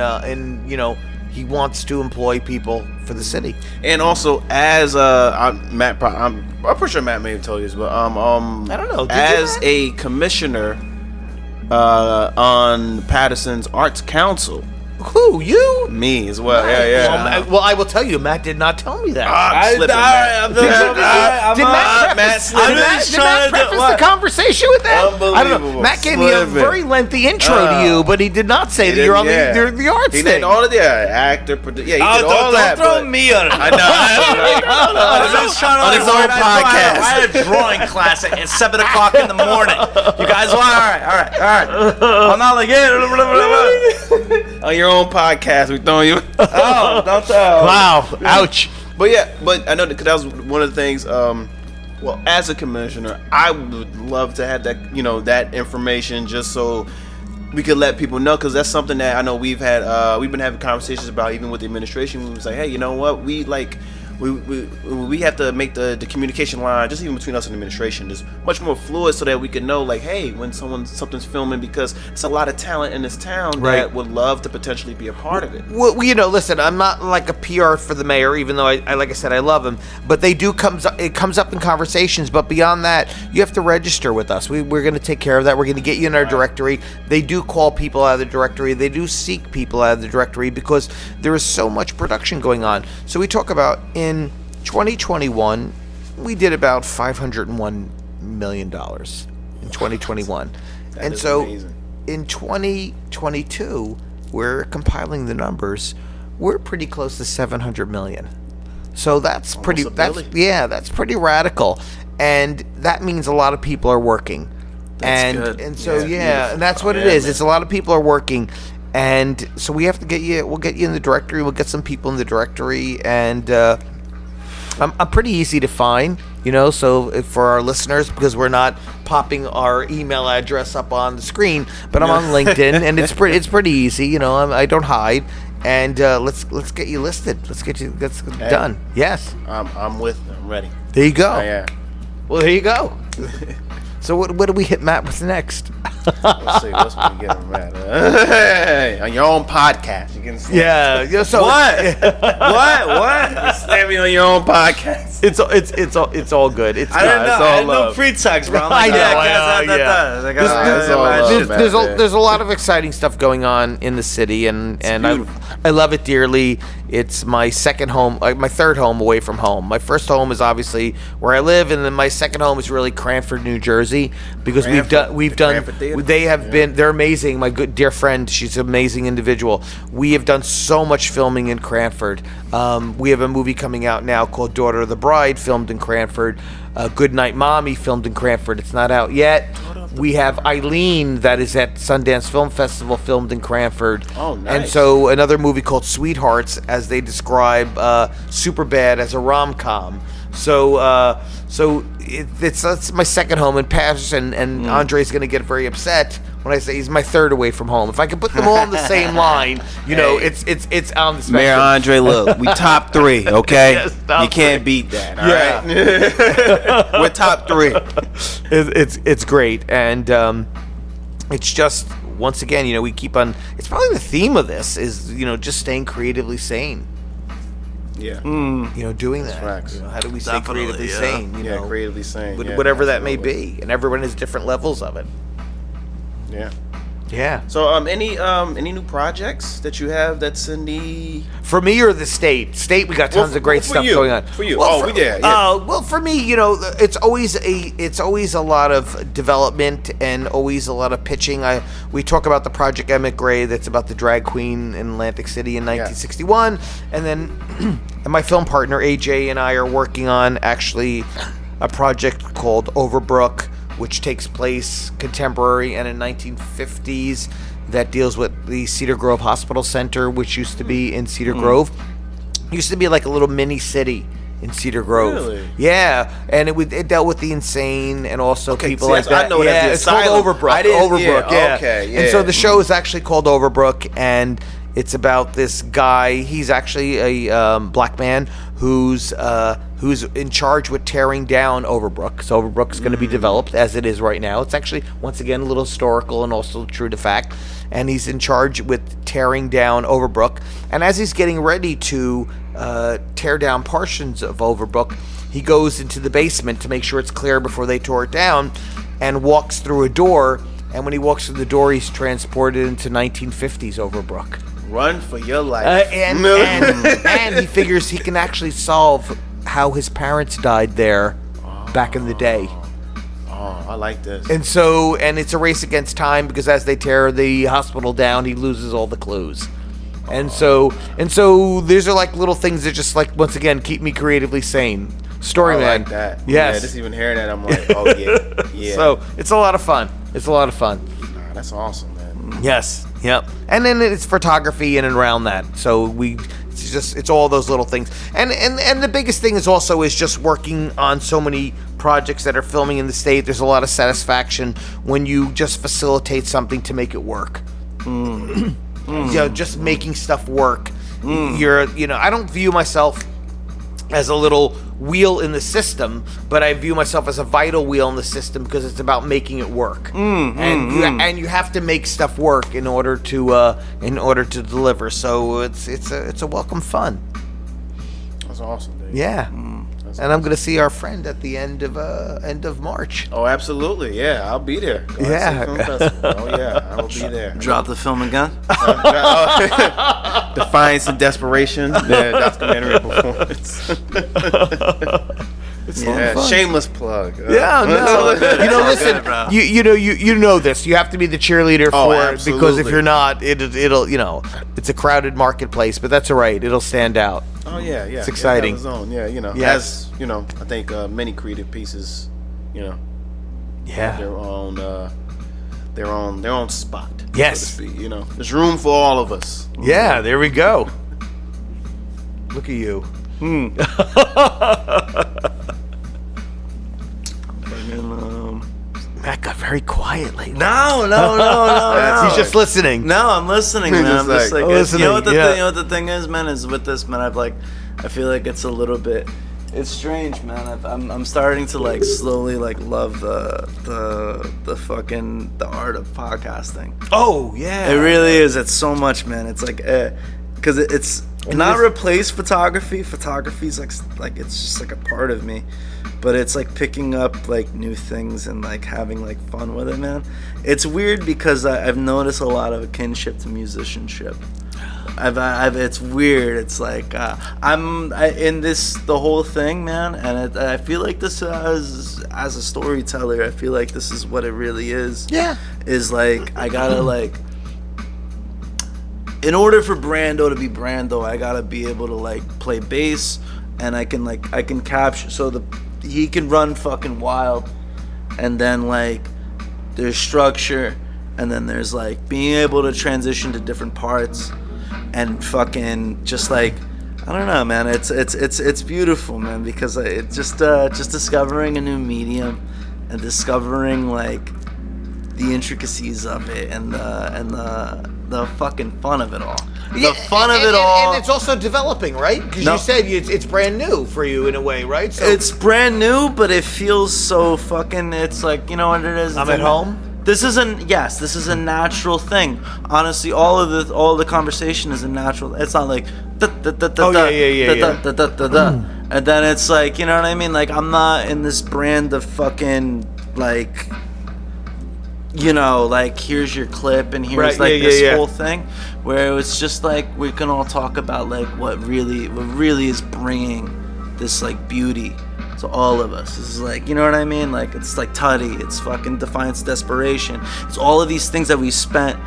he wants to employ people for the city. And also, as Matt, I'm pretty sure Matt may have told you this, but I don't know. As a commissioner on Patterson's Arts Council. Who, you? Me as well. Yeah. Well, I will tell you, Matt did not tell me that. Did Matt preface the conversation with that? I don't know. Matt gave me a very lengthy intro to you, but he did not say that you're on the arts thing. He did all of the actor, producer. Yeah, he did all that. Don't throw me on it. I know. On his own podcast. I had a drawing class at 7 o'clock in the morning. You guys, all right. I'm not like, on your own podcast, we throwing you. Oh, don't tell. Wow, ouch. But I know that was one of the things. Well, as a commissioner, I would love to have that, that information, just so we could let people know, because that's something that I know we've been having conversations about, even with the administration. We was like, hey, you know what, we have to make the communication line, just even between us and the administration, is much more fluid, so that we can know, like, hey, when something's filming, because it's a lot of talent in this town that would love to potentially be a part of it. Well, listen, I'm not like a PR for the mayor, even though I like I said, I love him, but it comes up in conversations. But beyond that, you have to register with us. We're going to take care of that. We're going to get you in our directory. They do call people out of the directory. They do seek people out of the directory, because there is so much production going on. So we talk about in 2021, we did about $501 million in 2021. And so amazing. In 2022, we're compiling the numbers. We're pretty close to 700 million. So that's pretty radical. And that means a lot of people are working. That's good. And so and that's what it is. Man. It's a lot of people are working. And so we have to we'll get you in the directory. We'll get some people in the directory, and I'm pretty easy to find, so for our listeners, because we're not popping our email address up on the screen, but I'm on LinkedIn, and it's pretty easy, I don't hide, and let's get you listed. That's done. Yes. I'm ready. There you go. Yeah. Well, there you go. So what do we hit Matt with next? Let's see. What's we get on Matt? Hey, on your own podcast, you can. Yeah. So what? What? Slam me on your own podcast. It's all good. It's I didn't know. I had no pretext, bro. I know. There's a lot of exciting stuff going on in the city, and I love it dearly. It's my second home, my third home away from home. My first home is obviously where I live, and then my second home is really Cranford, New Jersey, because we've done. They're amazing. My good dear friend, she's an amazing individual. We have done so much filming in Cranford. We have a movie coming out now called Daughter of the Bride, filmed in Cranford. Good Night Mommy, filmed in Cranford. It's not out yet. We have Eileen that is at Sundance Film Festival, filmed in Cranford. Oh, nice. And so another movie called Sweethearts, as they describe Superbad as a rom-com. So it's my second home, and Patterson and Andre's going to get very upset when I say he's my third away from home. If I could put them all in the same line, it's on the spectrum. Mayor Andre, look, we top 3, okay? Yes, top you can't 3. beat that, all right? We're top 3. It's great, and it's just, once again, we keep on. It's probably the theme of this is just staying creatively sane. Yeah. Doing that. Facts. How do we stay Definitely, creatively yeah. sane? Creatively sane. Whatever that may be, and everyone has different levels of it. Yeah. Yeah. So, any new projects that you have that's in the... For me or the state? State, we got tons of great stuff going on. For you. Well, we did. Yeah. Well, for me, it's always a lot of development and always a lot of pitching. We talk about the Project Emmett Gray that's about the drag queen in Atlantic City in 1961, and then and my film partner AJ and I are working on actually a project called Overbrook, which takes place contemporary and in 1950s, that deals with the Cedar Grove Hospital Center, which used to be in Cedar Grove. It used to be like a little mini city in Cedar Grove. Really? Yeah, and it dealt with the insane and also people see, like that. I know yeah, that. it's called Overbrook. Overbrook, yeah. Okay, yeah. And so the show is actually called Overbrook, and it's about this guy. He's actually a black man who's in charge with tearing down Overbrook. So Overbrook's going to be developed as it is right now. It's actually, once again, a little historical and also true to fact. And he's in charge with tearing down Overbrook. And as he's getting ready to tear down portions of Overbrook, he goes into the basement to make sure it's clear before they tore it down, and walks through a door. And when he walks through the door, he's transported into 1950s Overbrook. Run for your life. And he figures he can actually solve how his parents died there back in the day. Oh, I like this. And it's a race against time, because as they tear the hospital down, he loses all the clues. And so these are like little things that just, like, once again, keep me creatively sane. Story, I man. like that. Yes. Yeah, just even hearing that, I'm like, oh yeah, yeah. So it's a lot of fun. Nah, that's awesome, man. Yes. Yep. And then it's photography in and around that. So it's all those little things. And the biggest thing is just working on so many projects that are filming in the state. There's a lot of satisfaction when you just facilitate something to make it work. Just making stuff work. I don't view myself as a little wheel in the system, but I view myself as a vital wheel in the system, because it's about making it work. And you have to make stuff work in order to deliver. So it's a welcome fun. That's awesome, dude. Yeah. And I'm going to see our friend at the end of March. Oh, absolutely. Yeah, I'll be there. Go Yeah. Film Festival. Oh, yeah, I will be there. Drop the film again. Defiance and Desperation, the documentary performance. Shameless plug. Yeah, no. Listen. good, bro. You know this. You have to be the cheerleader for it, because if absolutely. you're not, it'll it's a crowded marketplace, but that's all right. It'll stand out. Oh yeah. It's exciting. It has its own, Yes. as I think many creative pieces, Yeah. their own spot. Yes. So to speak, there's room for all of us. Yeah, there we go. Look at you. Matt got very quiet lately. No. He's just listening. No, I'm listening, man. Just I'm just like, like, listening, you know what yeah. the thing is, man, is with this, man, I feel like it's a little bit, it's strange, man. I'm starting to like slowly like love the fucking the art of podcasting. Oh yeah. It really is. It's so much, man. It's like, because it's not replace photography. Photography's like it's just like a part of me. But it's like picking up like new things and like having like fun with it, man. It's weird because I've noticed a lot of a kinship to musicianship. It's weird. It's like I'm in the whole thing, man, and I feel like this as a storyteller, I feel like this is what it really is. Yeah. Is like I gotta like. In order for Brando to be Brando, I gotta be able to like play bass, and I can capture he can run fucking wild, and then like there's structure, and then there's like being able to transition to different parts, and fucking just like, I don't know, man. It's beautiful, man, because it just discovering a new medium and discovering like the intricacies of it and the fucking fun of it all. The fun of it all. And it's also developing, right? Because you said it's brand new for you in a way, right? So it's brand new, but it feels so fucking. It's like, you know what it is. I'm at home. This is a natural thing. Honestly, all the conversation is a natural. It's not like and then it's like, you know what I mean? Like, I'm not in this brand of fucking like, you know, like, here's your clip and here's this whole thing, where it was just like we can all talk about like what really is bringing this like beauty to all of us. This is like, you know what I mean? Like, it's like Tutty, it's fucking Defiance, Desperation. It's all of these things that we spent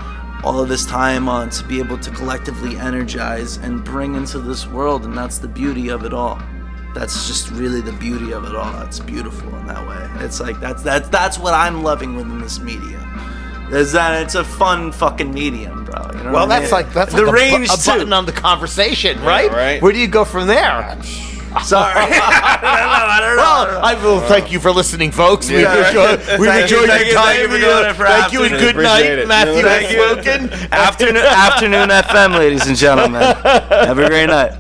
all of this time on to be able to collectively energize and bring into this world, and that's the beauty of it all. That's just really the beauty of it all. It's beautiful in that way. It's like that's what I'm loving within this medium. Is that it's a fun fucking medium, bro. You know Well, what I mean? that's the like range a button on the conversation, right? Right. Where do you go from there? Sorry. I don't know. Well, I will thank you for listening, folks. We've enjoyed your time. Thank you and good night, Matthew. Afternoon FM, ladies and gentlemen. Have a great night.